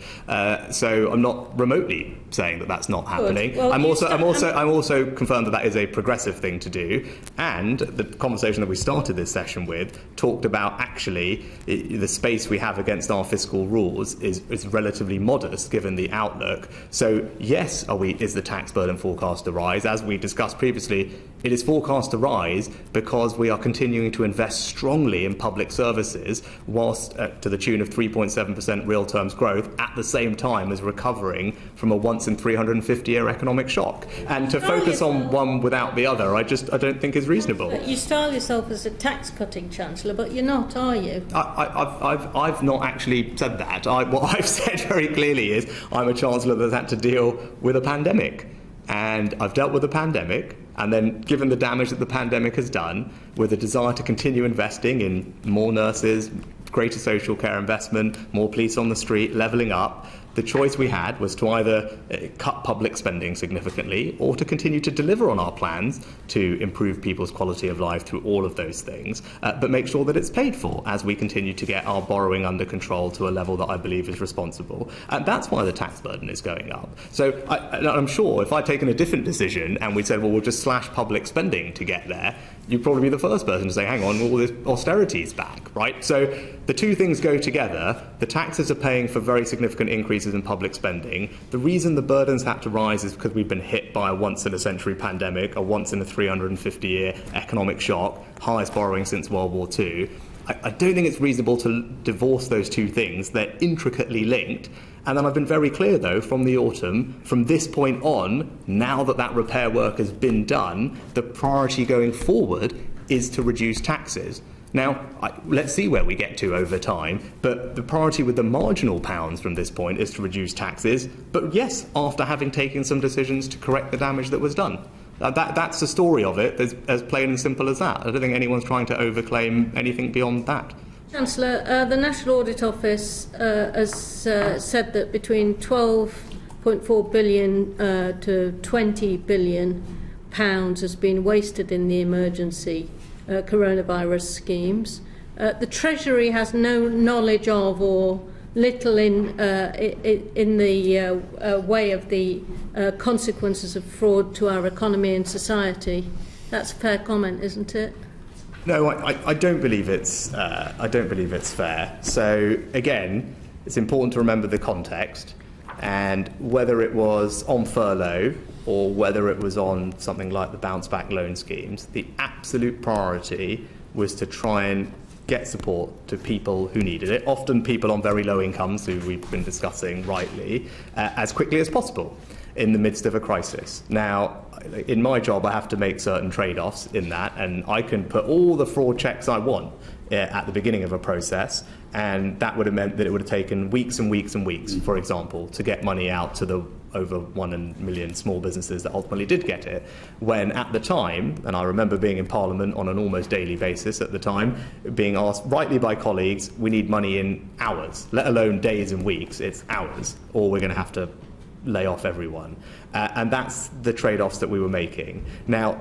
Speaker 15: So I'm not remotely saying that that's not happening.
Speaker 16: Well,
Speaker 15: I'm also confirmed that is a progressive thing to do. And the conversation that we started this session with talked about actually the space we have against our fiscal rules is relatively modest given the outlook. So yes, is the tax burden forecast to rise? As we discussed previously, it is forecast to rise because we are continuing to invest strongly in public services, whilst to the tune of 3.7% real terms growth, at the same time as recovering from a once in 350-year economic shock. And to focus on one without the other, I don't think is reasonable.
Speaker 16: You style yourself as a tax-cutting Chancellor, but you're not, are you?
Speaker 15: I've not actually said that. What I've said very clearly is I'm a Chancellor that's had to deal with a pandemic. And I've dealt with the pandemic, and then given the damage that the pandemic has done, with a desire to continue investing in more nurses, greater social care investment, more police on the street, levelling up, the choice we had was to either cut public spending significantly or to continue to deliver on our plans to improve people's quality of life through all of those things, but make sure that it's paid for as we continue to get our borrowing under control to a level that I believe is responsible. And that's why the tax burden is going up. So I'm sure if I'd taken a different decision and we said, well, we'll just slash public spending to get there, you'd probably be the first person to say, hang on, all this austerity is back, right? So the two things go together. The taxes are paying for very significant increases in public spending. The reason the burdens had to rise is because we've been hit by a once-in-a-century pandemic, a once-in-a-350-year economic shock, highest borrowing since World War II. I don't think it's reasonable to divorce those two things. They're intricately linked. And then I've been very clear, though, from the autumn, from this point on, now that that repair work has been done, the priority going forward is to reduce taxes. Now, let's see where we get to over time, but the priority with the marginal pounds from this point is to reduce taxes, but yes, after having taken some decisions to correct the damage that was done. That's the story of it, as plain and simple as that. I don't think anyone's trying to overclaim anything beyond that.
Speaker 16: Chancellor, the National Audit Office has said that between 12.4 billion to 20 billion pounds has been wasted in the emergency coronavirus schemes. The Treasury has no knowledge of or little in the way of the consequences of fraud to our economy and society. That's a fair comment, isn't it?
Speaker 15: No, I don't believe it's. I don't believe it's fair. So again, it's important to remember the context, and whether it was on furlough or whether it was on something like the bounce back loan schemes, the absolute priority was to try and get support to people who needed it, often people on very low incomes, who we've been discussing rightly, as quickly as possible. in the midst of a crisis. Now, in my job, I have to make certain trade-offs in that, and I can put all the fraud checks I want at the beginning of a process, and that would have meant that it would have taken weeks and weeks and weeks, for example, to get money out to the over 1 million small businesses that ultimately did get it, when at the time, and I remember being in Parliament on an almost daily basis at the time, being asked rightly by colleagues, we need money in hours, let alone days and weeks, it's hours, or we're going to have to lay off everyone. And that's the trade-offs that we were making. Now,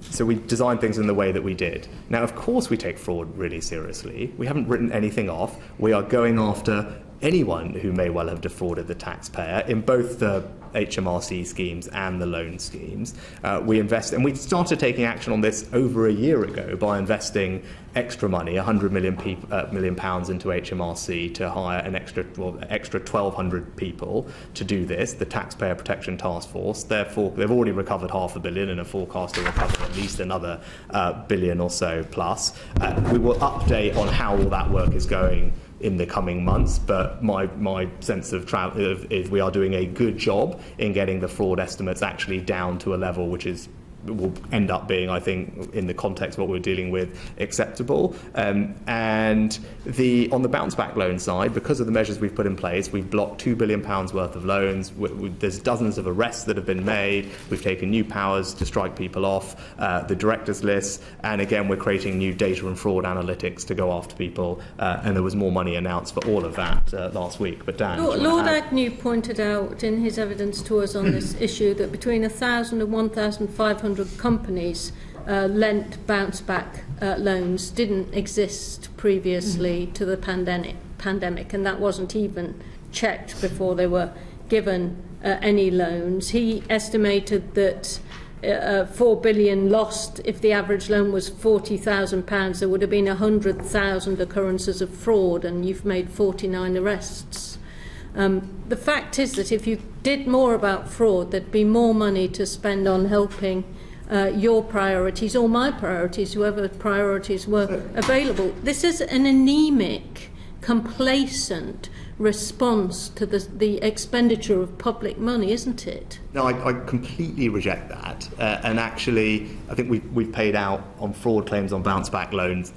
Speaker 15: so we designed things in the way that we did. Now, of course, we take fraud really seriously. We haven't written anything off. We are going after anyone who may well have defrauded the taxpayer in both the HMRC schemes and the loan schemes. We invest, and we started taking action on this over a year ago by investing extra money, £100 million into HMRC to hire an extra 1,200 people to do this, the Taxpayer Protection Task Force. Therefore, they've already recovered £500 million and a forecast to recover at least another billion or so plus. We will update on how all that work is going in the coming months, but my sense of is we are doing a good job in getting the fraud estimates actually down to a level which will end up being, I think, in the context of what we're dealing with, acceptable. And on the bounce back loan side, because of the measures we've put in place, we've blocked £2 billion worth of loans. There's dozens of arrests that have been made. We've taken new powers to strike people off, the directors list, and again, we're creating new data and fraud analytics to go after people. And there was more money announced for all of that last week. But Dan,
Speaker 16: Lord Agnew pointed out in his evidence to us on this issue that between 1,000 and 1,500 companies lent bounce back loans didn't exist previously to the pandemic, and that wasn't even checked before they were given any loans. He estimated that 4 billion lost. If the average loan was £40,000, there would have been 100,000 occurrences of fraud, and you've made 49 arrests. The fact is that if you did more about fraud, there'd be more money to spend on helping your priorities or my priorities, whoever priorities were available. This is an anemic, complacent response to the expenditure of public money, isn't it?
Speaker 15: No, I completely reject that. And actually, I think we've paid out on fraud claims on bounce back loans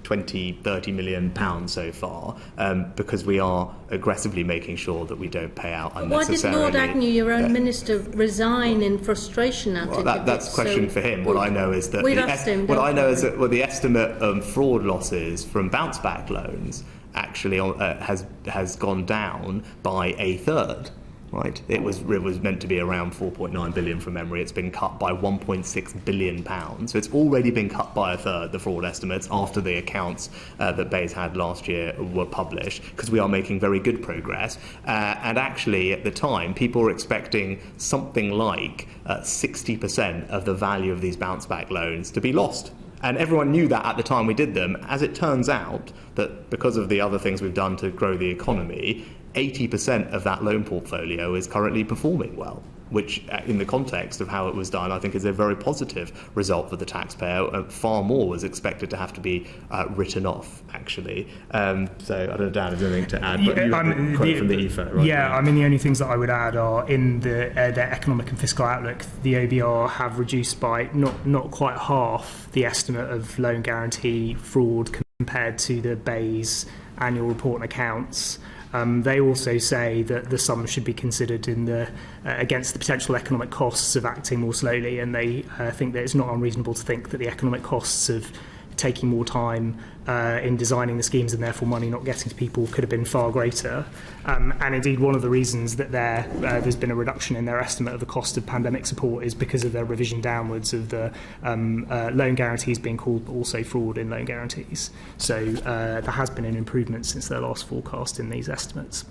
Speaker 15: 20-30 million pounds so far, because we are aggressively making sure that we don't pay out unnecessarily.
Speaker 16: Why did Lord Agnew, your own minister, resign in frustration at it?
Speaker 15: That's a question for him. What I know is that the estimate of fraud losses from bounce back loans actually has gone down by a third. Right, it was meant to be around 4.9 billion from memory. It's been cut by 1.6 billion pounds. So it's already been cut by a third, the fraud estimates, after the accounts that Bayes had last year were published, because we are making very good progress. And actually, at the time, people were expecting something like 60% of the value of these bounce back loans to be lost. And everyone knew that at the time we did them. As it turns out, that because of the other things we've done to grow the economy, 80% of that loan portfolio is currently performing well, which in the context of how it was done, I think is a very positive result for the taxpayer. Far more was expected to have to be written off, actually. So I don't know, Dan, if you have anything to add, but you have a quote from the EFA, right?
Speaker 17: Yeah, I mean, the only things that I would add are in their economic and fiscal outlook, the OBR have reduced by not quite half the estimate of loan guarantee fraud compared to the Bayes annual report and accounts. They also say that the sum should be considered against the potential economic costs of acting more slowly, and they think that it's not unreasonable to think that the economic costs of taking more time in designing the schemes and therefore money not getting to people could have been far greater. And indeed, one of the reasons that there's been a reduction in their estimate of the cost of pandemic support is because of their revision downwards of the loan guarantees being called, but also fraud in loan guarantees. So there has been an improvement since their last forecast in these estimates.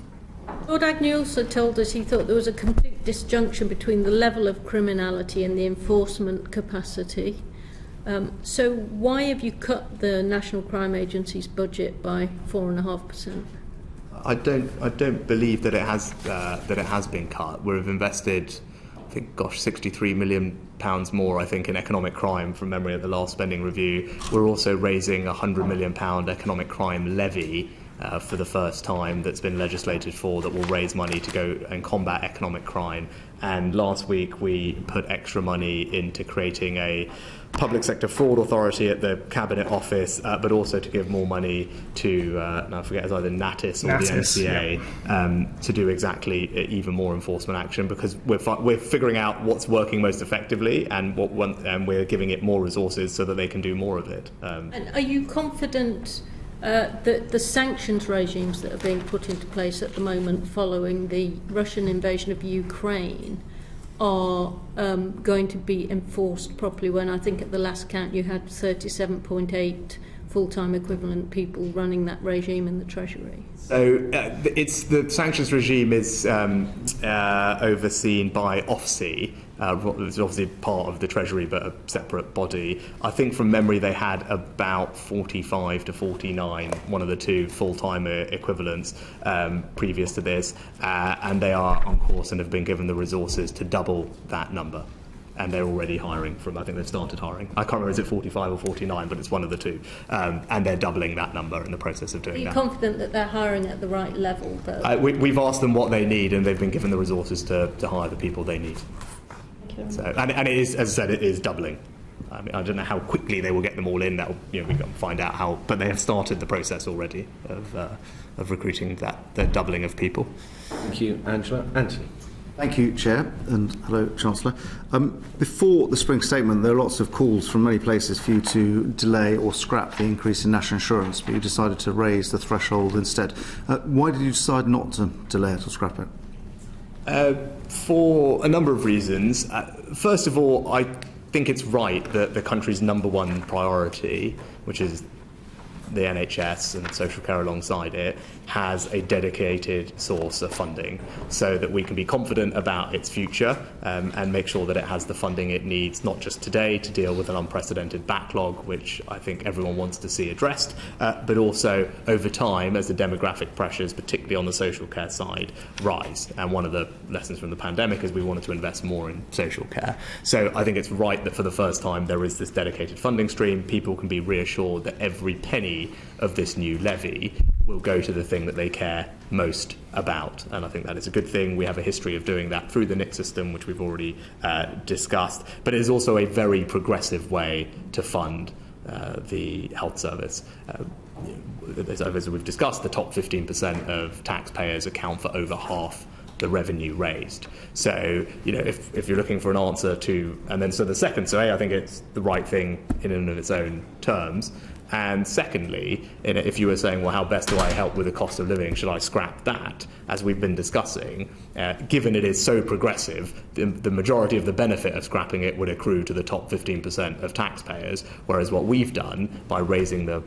Speaker 16: Lord Agnew also told us he thought there was a complete disjunction between the level of criminality and the enforcement capacity. So why have you cut the National Crime Agency's budget by 4.5%?
Speaker 15: I don't believe that it has been cut. We've invested, I think, £63 million more, I think, in economic crime from memory at the last spending review. We're also raising a £100 million economic crime levy for the first time that's been legislated for that will raise money to go and combat economic crime. And last week we put extra money into creating a public sector fraud authority at the Cabinet Office, but also to give more money to, now I forget, it's either NATIS or the NCA, to do exactly even more enforcement action, because we're figuring out what's working most effectively and we're giving it more resources so that they can do more of it.
Speaker 16: And are you confident that the sanctions regimes that are being put into place at the moment following the Russian invasion of Ukraine are going to be enforced properly, when I think at the last count you had 37.8 full-time equivalent people running that regime in the Treasury?
Speaker 15: So it's the sanctions regime is overseen by OFSI. It's obviously part of the Treasury, but a separate body. I think from memory they had about 45 to 49, one of the two full-time equivalents previous to this, and they are on course and have been given the resources to double that number. And they're already hiring I think they've started hiring. I can't remember, is it 45 or 49, but it's one of the two. And they're doubling that number in the process of doing that.
Speaker 16: Are you confident that they're hiring at the right level, though?
Speaker 15: We've asked them what they need, and they've been given the resources to hire the people they need. So, and it is, as I said, it is doubling. I mean, I don't know how quickly they will get them all in. That we can find out how, but they have started the process already of recruiting the doubling of people.
Speaker 14: Thank you, Angela. Anthony.
Speaker 1: Thank you, Chair, and hello, Chancellor. Before the spring statement, there are lots of calls from many places for you to delay or scrap the increase in national insurance, but you decided to raise the threshold instead. Why did you decide not to delay it or scrap it?
Speaker 15: For a number of reasons. First of all, I think it's right that the country's number one priority, which is the NHS and social care alongside it, has a dedicated source of funding so that we can be confident about its future and make sure that it has the funding it needs, not just today to deal with an unprecedented backlog, which I think everyone wants to see addressed, but also over time as the demographic pressures, particularly on the social care side, rise. And one of the lessons from the pandemic is we wanted to invest more in social care. So I think it's right that for the first time there is this dedicated funding stream. People can be reassured that every penny of this new levy will go to the thing that they care most about, and I think that is a good thing. We have a history of doing that through the NIC system, which we've already discussed, but it is also a very progressive way to fund the health service. As we've discussed, the top 15% of taxpayers account for over half the revenue raised. So, if you're looking for an answer to, and then so the second, I think it's the right thing in and of its own terms. And secondly, if you were saying, well, how best do I help with the cost of living? Should I scrap that? As we've been discussing, given it is so progressive, the majority of the benefit of scrapping it would accrue to the top 15% of taxpayers, whereas what we've done by raising the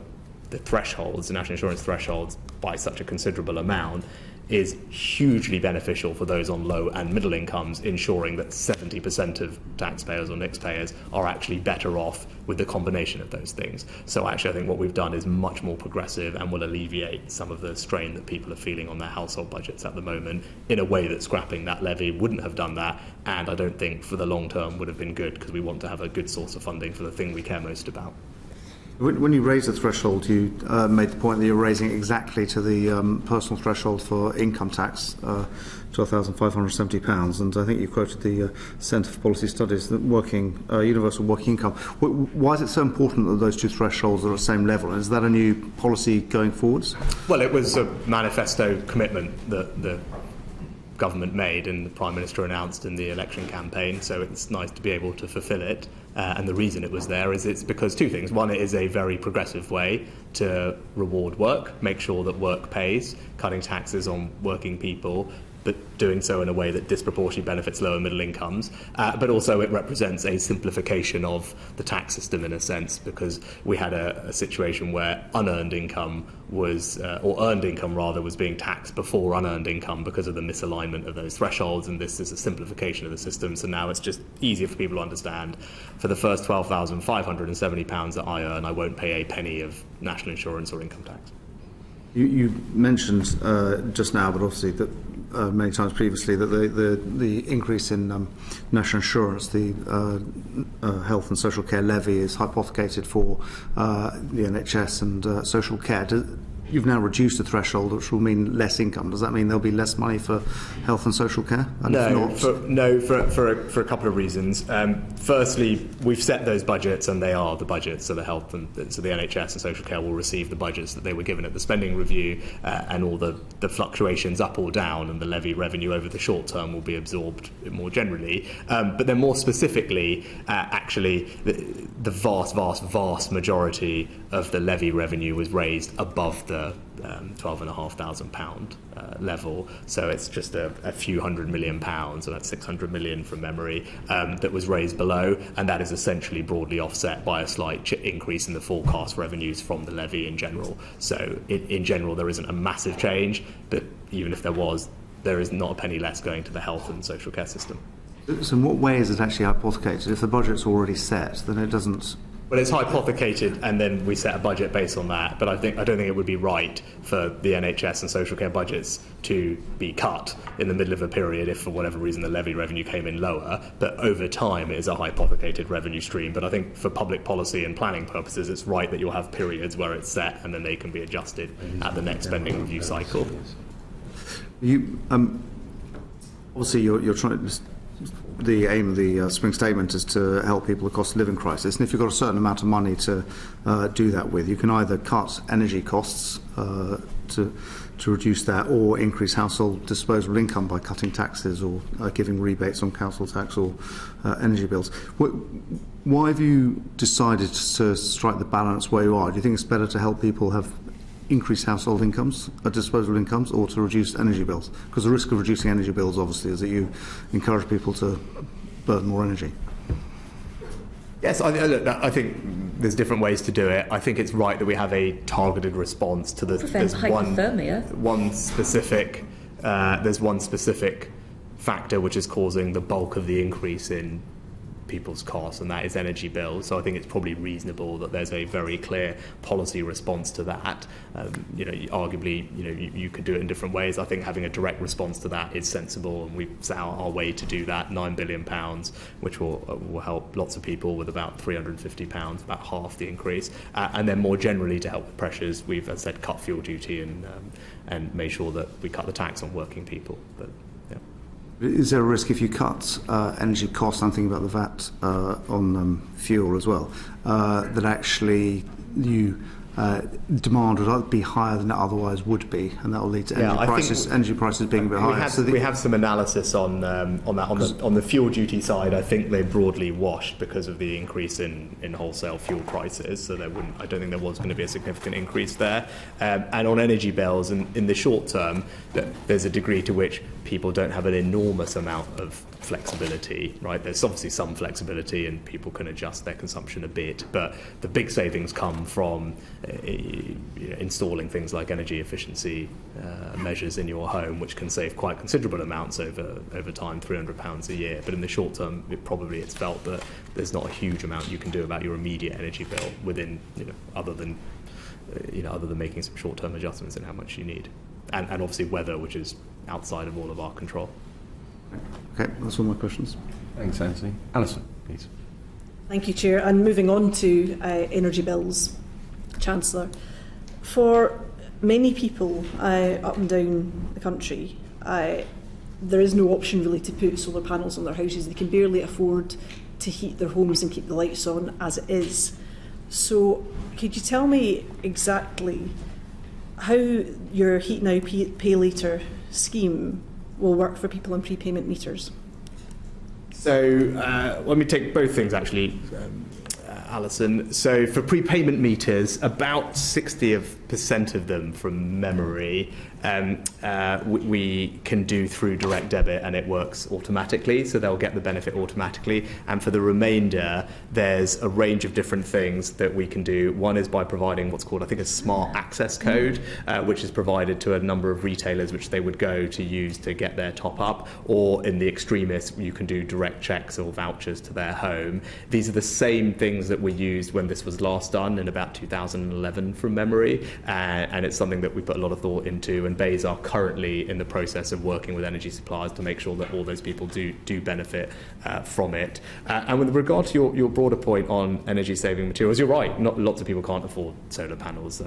Speaker 15: thresholds, the national insurance thresholds, by such a considerable amount, is hugely beneficial for those on low and middle incomes, ensuring that 70% of taxpayers or NICS payers are actually better off with the combination of those things. So actually I think what we've done is much more progressive and will alleviate some of the strain that people are feeling on their household budgets at the moment in a way that scrapping that levy wouldn't have done that, and I don't think for the long term would have been good, because we want to have a good source of funding for the thing we care most about.
Speaker 1: When you raised the threshold, you made the point that you're raising exactly to the personal threshold for income tax, £12,570, and I think you quoted the Centre for Policy Studies, the universal working income. Why is it so important that those two thresholds are at the same level? Is that a new policy going forwards?
Speaker 15: Well, it was a manifesto commitment that the government made and the Prime Minister announced in the election campaign, so it's nice to be able to fulfil it. And the reason it was there is it's because two things. One, it is a very progressive way to reward work, make sure that work pays, cutting taxes on working people, but doing so in a way that disproportionately benefits lower middle incomes. But also it represents a simplification of the tax system in a sense, because we had a situation where unearned income was, or earned income rather, was being taxed before unearned income because of the misalignment of those thresholds, and this is a simplification of the system. So now it's just easier for people to understand. For the first £12,570 that I earn, I won't pay a penny of national insurance or income tax.
Speaker 1: You mentioned just now, but obviously that many times previously, that the increase in national insurance, the health and social care levy, is hypothecated for the NHS and social care. you've now reduced the threshold, which will mean less income. Does that mean there'll be less money for health and social care? And
Speaker 15: for a couple of reasons. Firstly, we've set those budgets, and they are the budgets. So the health and so the NHS and social care will receive the budgets that they were given at the spending review, and all the fluctuations up or down, and the levy revenue over the short term will be absorbed more generally. But then more specifically, actually, the vast majority of the levy revenue was raised above the £12,500 level, so it's just a few £100 million, about 600 million from memory, that was raised below, and that is essentially broadly offset by a slight increase in the forecast revenues from the levy in general. So in general there isn't a massive change, but even if there was, there is not a penny less going to the health and social care system.
Speaker 1: So in what way is it actually hypothecated? If the budget's already set, then it doesn't...
Speaker 15: Well, it's hypothecated, and then we set a budget based on that. But I don't think it would be right for the NHS and social care budgets to be cut in the middle of a period if, for whatever reason, the levy revenue came in lower. But over time, it is a hypothecated revenue stream. But I think for public policy and planning purposes, it's right that you'll have periods where it's set, and then they can be adjusted at the next spending review cycle.
Speaker 1: Obviously, you're trying to... The aim of the spring statement is to help people with cost of living crisis, and if you've got a certain amount of money to do that with, you can either cut energy costs to reduce that, or increase household disposable income by cutting taxes or giving rebates on council tax or energy bills. Why have you decided to strike the balance where you are? Do you think it's better to help people have increase household incomes, disposable incomes, or to reduce energy bills? Because the risk of reducing energy bills, obviously, is that you encourage people to burn more energy.
Speaker 15: Yes, I think there's different ways to do it. I think it's right that we have a targeted response to there's one specific factor which is causing the bulk of the increase in people's costs, and that is energy bills. So I think it's probably reasonable that there's a very clear policy response to that. Arguably, you could do it in different ways. I think having a direct response to that is sensible, and we've set out our way to do that. £9 billion, which will help lots of people with about £350, about half the increase. And then more generally, to help with pressures, we've, as I said, cut fuel duty and made sure that we cut the tax on working people. But
Speaker 1: is there a risk if you cut energy costs, I'm thinking about the VAT on fuel as well, that actually you demand would be higher than it otherwise would be, and that will lead to energy prices being a bit higher? We have
Speaker 15: some analysis on that. On the fuel duty side, I think they broadly washed because of the increase in wholesale fuel prices. So I don't think there was going to be a significant increase there. And on energy bills, in the short term, there's a degree to which people don't have an enormous amount of flexibility, right? There's obviously some flexibility and people can adjust their consumption a bit, but the big savings come from installing things like energy efficiency measures in your home, which can save quite considerable amounts over time, £300 a year. But in the short term, it's felt that there's not a huge amount you can do about your immediate energy bill within, other than making some short-term adjustments in how much you need. And obviously weather, which is outside of all of our control.
Speaker 1: Okay, that's all my questions.
Speaker 14: Thanks, Anthony. Alison, please.
Speaker 21: Thank you, Chair. And moving on to energy bills, Chancellor. For many people up and down the country, there is no option really to put solar panels on their houses. They can barely afford to heat their homes and keep the lights on as it is. So could you tell me exactly how your Heat Now, Pay Later scheme will work for people on prepayment meters?
Speaker 15: So let me take both things actually, Alison. So for prepayment meters, about 60% of them from memory we can do through direct debit, and it works automatically, so they'll get the benefit automatically. And for the remainder, there's a range of different things that we can do. One is by providing what's called, I think, a smart access code, which is provided to a number of retailers which they would go to use to get their top up, or in the extremist, you can do direct checks or vouchers to their home. These are the same things that that we used when this was last done in about 2011 from memory, and it's something that we put a lot of thought into, and BEIS are currently in the process of working with energy suppliers to make sure that all those people do benefit from it. And with regard to your broader point on energy saving materials, you're right, not lots of people can't afford solar panels,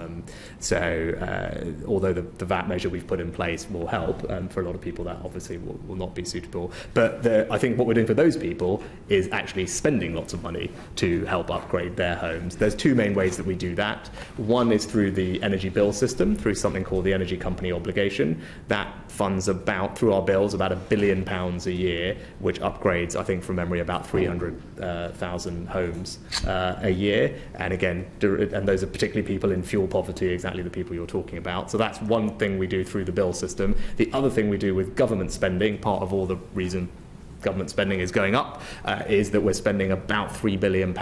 Speaker 15: although the VAT measure we've put in place will help, for a lot of people that obviously will not be suitable. But I think what we're doing for those people is actually spending lots of money to help upgrade their homes. There's two main ways that we do that. One is through the energy bill system, through something called the energy company obligation. That funds through our bills, about £1 billion a year, which upgrades, I think from memory, about 300,000 homes a year. And again, and those are particularly people in fuel poverty, exactly the people you're talking about. So that's one thing we do through the bill system. The other thing we do with government spending, part of all the reason government spending is going up, is that we're spending about £3 billion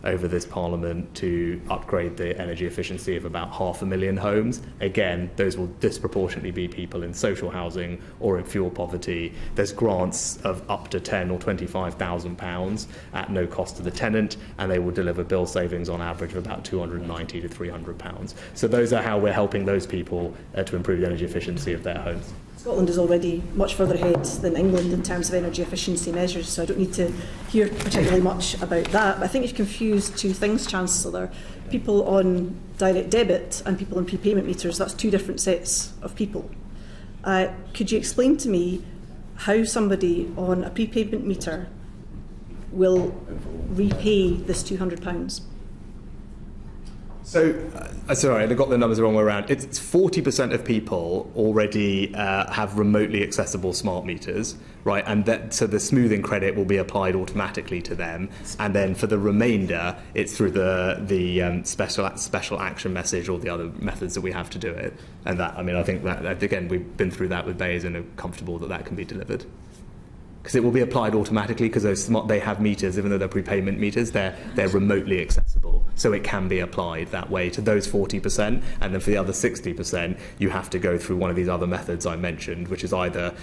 Speaker 15: over this Parliament to upgrade the energy efficiency of about 500,000 homes. Again, those will disproportionately be people in social housing or in fuel poverty. There's grants of up to £10,000 or £25,000 at no cost to the tenant, and they will deliver bill savings on average of about £290 to £300. So those are how we're helping those people to improve the energy efficiency of their homes.
Speaker 21: Scotland is already much further ahead than England in terms of energy efficiency measures, so I don't need to hear particularly much about that. But I think you've confused two things, Chancellor. People on direct debit and people on prepayment meters, that's two different sets of people. Could you explain to me how somebody on a prepayment meter will repay this £200?
Speaker 15: So, sorry, I got the numbers the wrong way around. It's 40% of people already have remotely accessible smart meters, right? And so the smoothing credit will be applied automatically to them. And then for the remainder, it's through the special action message or the other methods that we have to do it. And that, I mean, I think that again, we've been through that with BEIS and are comfortable that can be delivered. Because it will be applied automatically, because they have meters, even though they're prepayment meters, they're remotely accessible. So it can be applied that way to those 40%, and then for the other 60%, you have to go through one of these other methods I mentioned, which is either,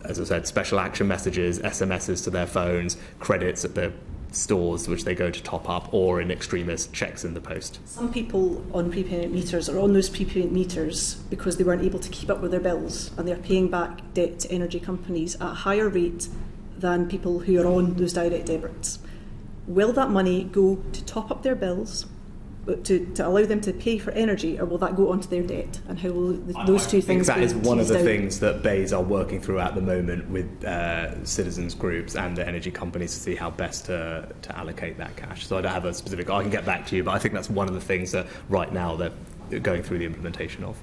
Speaker 15: as I said, special action messages, SMSs to their phones, credits at the stores which they go to top up, or in extremis, checks in the post.
Speaker 21: Some people on prepayment meters are on those prepayment meters because they weren't able to keep up with their bills, and they're paying back debt to energy companies at a higher rate than people who are on those direct debits. Will that money go to top up their bills, to allow them to pay for energy, or will that go onto their debt? And how will those two things
Speaker 15: that
Speaker 21: be
Speaker 15: is one of the
Speaker 21: teased out?
Speaker 15: things that BEIS are working through at the moment with citizens groups and the energy companies to see how best to allocate that cash. So I don't have a specific, I can get back to you, but I think that's one of the things that right now they're going through the implementation of.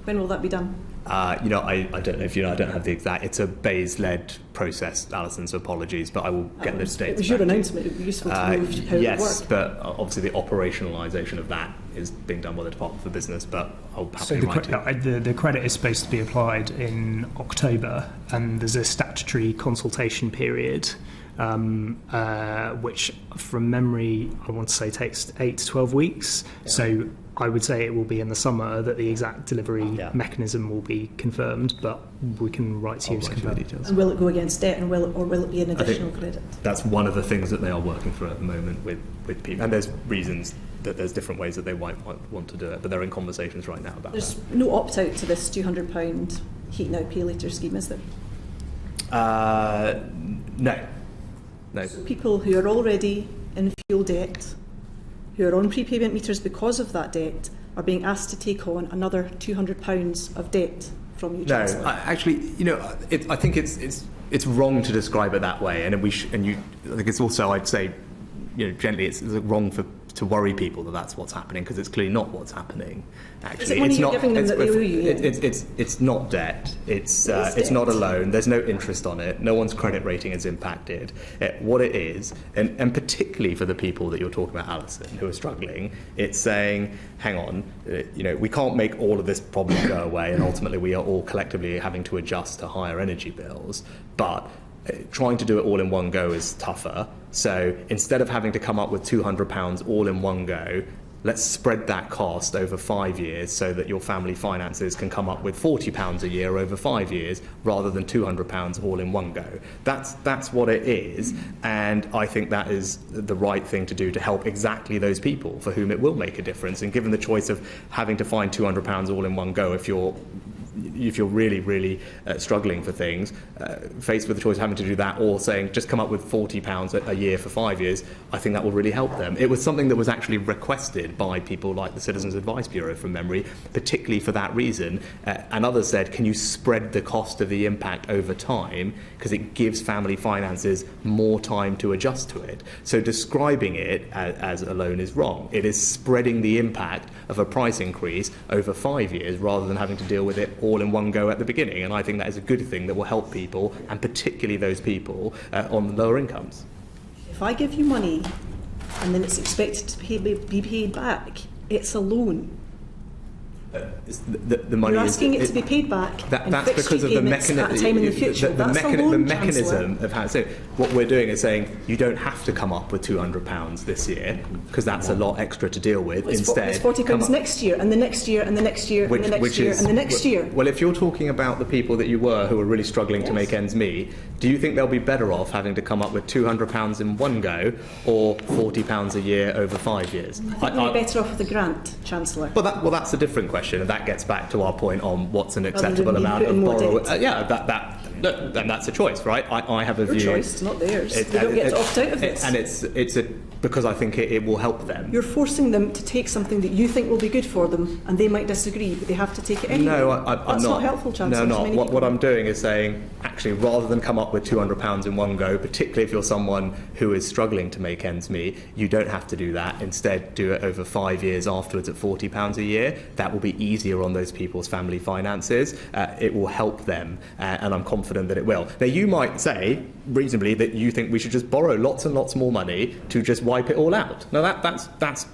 Speaker 21: When will that be done?
Speaker 15: I don't know if you know, I don't have the exact, it's a BEIS-led process, Alison, so apologies, but I will get those dates.
Speaker 21: It was your announcement, it would be useful to know how it worked.
Speaker 15: Yes, but obviously the operationalisation of that is being done by the Department for Business, but I'll happily write to
Speaker 17: the credit is supposed to be applied in October, and there's a statutory consultation period, which from memory I want to say takes 8 to 12 weeks. Yeah. So I would say it will be in the summer that the exact delivery mechanism will be confirmed, but we can write to you to confirm details.
Speaker 21: And will it go against debt, and will it be an additional credit?
Speaker 15: That's one of the things that they are working through at the moment with people, and there's reasons that there's different ways that they might want to do it, but they're in conversations right now about
Speaker 21: There's no opt-out to this £200 heat now, pay later scheme, is there?
Speaker 15: No.
Speaker 21: So people who are already in fuel debt, who are on prepayment meters because of that debt, are being asked to take on another £200 of debt from you, Chancellor.
Speaker 15: No, actually, I think it's wrong to describe it that way, and I think it's also, I'd say, gently, it's wrong to worry people that that's what's happening, because it's clearly not what's happening. Actually,
Speaker 21: is it money you're giving them that they owe you?
Speaker 15: It's not debt. It's not a loan. There's no interest on it. No one's credit rating is impacted. What it is, and particularly for the people that you're talking about, Alison, who are struggling, it's saying, hang on, we can't make all of this problem go away, and ultimately we are all collectively having to adjust to higher energy bills, but trying to do it all in one go is tougher. So instead of having to come up with £200 all in one go, let's spread that cost over 5 years so that your family finances can come up with £40 a year over 5 years rather than £200 all in one go. That's what it is, and I think that is the right thing to do to help exactly those people for whom it will make a difference. And given the choice of having to find £200 all in one go, if you're really struggling for things, faced with the choice of having to do that or saying just come up with £40 a year for 5 years, I think that will really help them. It was something that was actually requested by people like the Citizens Advice Bureau from memory, particularly for that reason, and others said, can you spread the cost of the impact over time, because it gives family finances more time to adjust to it. So describing it as alone is wrong. It is spreading the impact of a price increase over 5 years rather than having to deal with it all in one go at the beginning, and I think that is a good thing that will help people, and particularly those people on lower incomes.
Speaker 21: If I give you money and then it's expected to be paid back, it's a loan.
Speaker 15: The money
Speaker 21: You're asking it to be paid back.
Speaker 15: That's because of the mechanism.
Speaker 21: At a time in the future.
Speaker 15: The mechanism of how. So what we're doing is saying you don't have to come up with £200 this year, because that's a lot extra to deal with. Instead,
Speaker 21: it's £40 next year, and the next year, and the next year, and the next year, and the next year.
Speaker 15: Well, if you're talking about the people that who are really struggling to make ends meet, do you think they'll be better off having to come up with £200 in one go, or £40 a year over 5 years?
Speaker 21: I think they'll be better off with a grant, Chancellor.
Speaker 15: Well, that's a different question, and that gets back to our point on what's an acceptable amount of borrow. And that's a choice, right? I have a view.
Speaker 21: Your choice, not theirs. They don't get to opt out of this.
Speaker 15: And because I think it will help them.
Speaker 21: You're forcing them to take something that you think will be good for them, and they might disagree, but they have to take it anyway.
Speaker 15: No, I'm not.
Speaker 21: That's not helpful, Chancellor.
Speaker 15: No, not. What I'm doing is saying, actually, rather than come up with £200 in one go, particularly if you're someone who is struggling to make ends meet, you don't have to do that. Instead, do it over 5 years afterwards at £40 a year. That will be easier on those people's family finances. It will help them, and I'm confident that it will. Now, you might say, reasonably, that you think we should just borrow lots and lots more money to just wipe it all out. Now, that's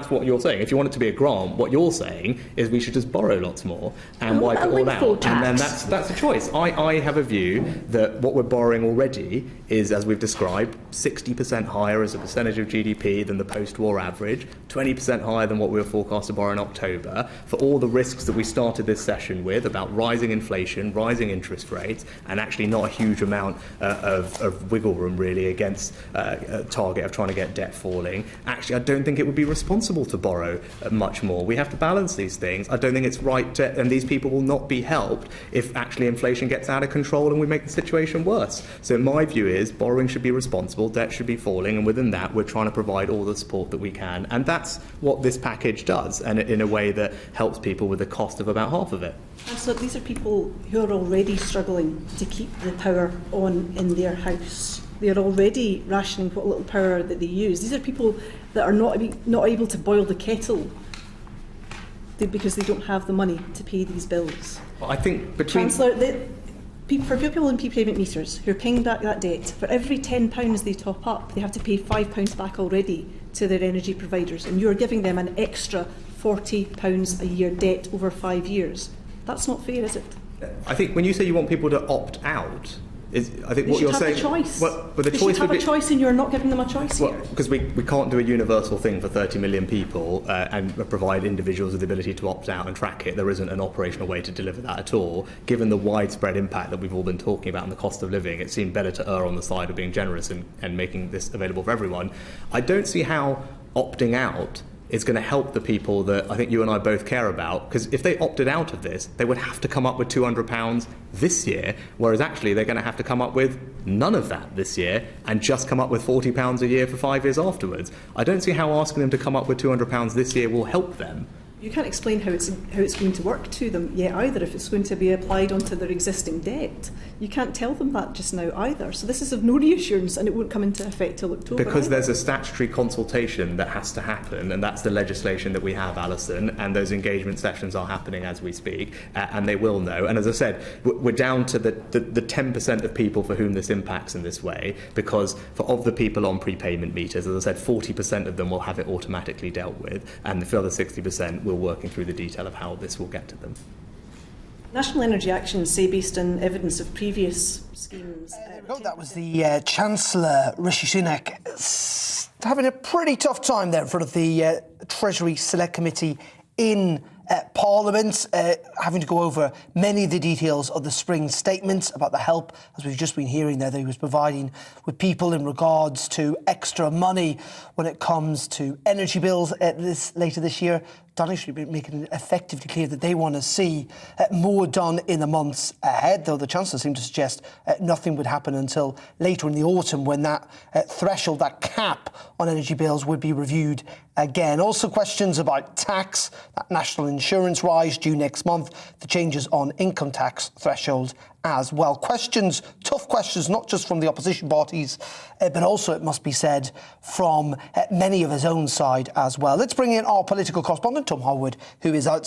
Speaker 15: what you're saying. If you want it to be a grant, what you're saying is we should just borrow lots more and wipe it all out. And then that's a choice. I have a view that what we're borrowing already is, as we've described, 60% higher as a percentage of GDP than the post-war average, 20% higher than what we were forecast to borrow in October, for all the risks that we started this session with about rising inflation, rising interest rates, and actually not a huge amount of wiggle room really against a target of trying to get debt falling. Actually, I don't think it would be responsible to borrow much more. We have to balance these things. I don't think it's right to, and these people will not be helped if actually inflation gets out of control and we make the situation worse. So my view is borrowing should be responsible, debt should be falling, and within that we're trying to provide all the support that we can. And that's what this package does, and in a way that helps people with the cost of about half of it.
Speaker 21: So these are people who are already struggling to keep the power on in their house. They are already rationing what little power that they use. These are people that are not able to boil the kettle because they don't have the money to pay these bills.
Speaker 15: Well, I think
Speaker 21: Chancellor, for people in prepayment meters who are paying back that debt, for every £10 they top up, they have to pay £5 back already to their energy providers, and you're giving them an extra £40 a year debt over 5 years. That's not fair, is it?
Speaker 15: I think when you say you want people to opt out, I think what you're saying.
Speaker 21: They should have a choice.
Speaker 15: Well, the
Speaker 21: they
Speaker 15: choice
Speaker 21: should have a choice, and you're not giving them a choice here.
Speaker 15: Because we can't do a universal thing for 30 million people and provide individuals with the ability to opt out and track it. There isn't an operational way to deliver that at all. Given the widespread impact that we've all been talking about and the cost of living, it seemed better to err on the side of being generous and making this available for everyone. I don't see how opting out is going to help the people that I think you and I both care about, because if they opted out of this, they would have to come up with £200 this year, whereas actually they're going to have to come up with none of that this year and just come up with £40 a year for 5 years afterwards. I don't see how asking them to come up with £200 this year will help them.
Speaker 21: You can't explain how it's going to work to them yet either, if it's going to be applied onto their existing debt. You can't tell them that just now either. So this is of no reassurance, and it won't come into effect till October.
Speaker 15: Because
Speaker 21: either.
Speaker 15: There's a statutory consultation that has to happen, and that's the legislation that we have, Alison, and those engagement sessions are happening as we speak, and they will know. And as I said, we're down to the 10% of people for whom this impacts in this way, because of the people on prepayment meters, as I said, 40% of them will have it automatically dealt with, and the other 60% we're working through the detail of how this will get to them.
Speaker 21: National Energy Actions say, based on evidence of previous schemes...
Speaker 13: That was the Chancellor, Rishi Sunak, having a pretty tough time there in front of the Treasury Select Committee in Parliament, having to go over many of the details of the spring statements about the help, as we've just been hearing there, that he was providing with people in regards to extra money when it comes to energy bills later this year. Downing Street making it effectively clear that they want to see more done in the months ahead, though the Chancellor seemed to suggest nothing would happen until later in the autumn when that threshold, that cap on energy bills would be reviewed again. Also questions about tax, that national insurance rise due next month, the changes on income tax thresholds as well. Questions, tough questions, not just from the opposition parties, but also, it must be said, from many of his own side as well. Let's bring in our political correspondent, Tom Harwood, who is outside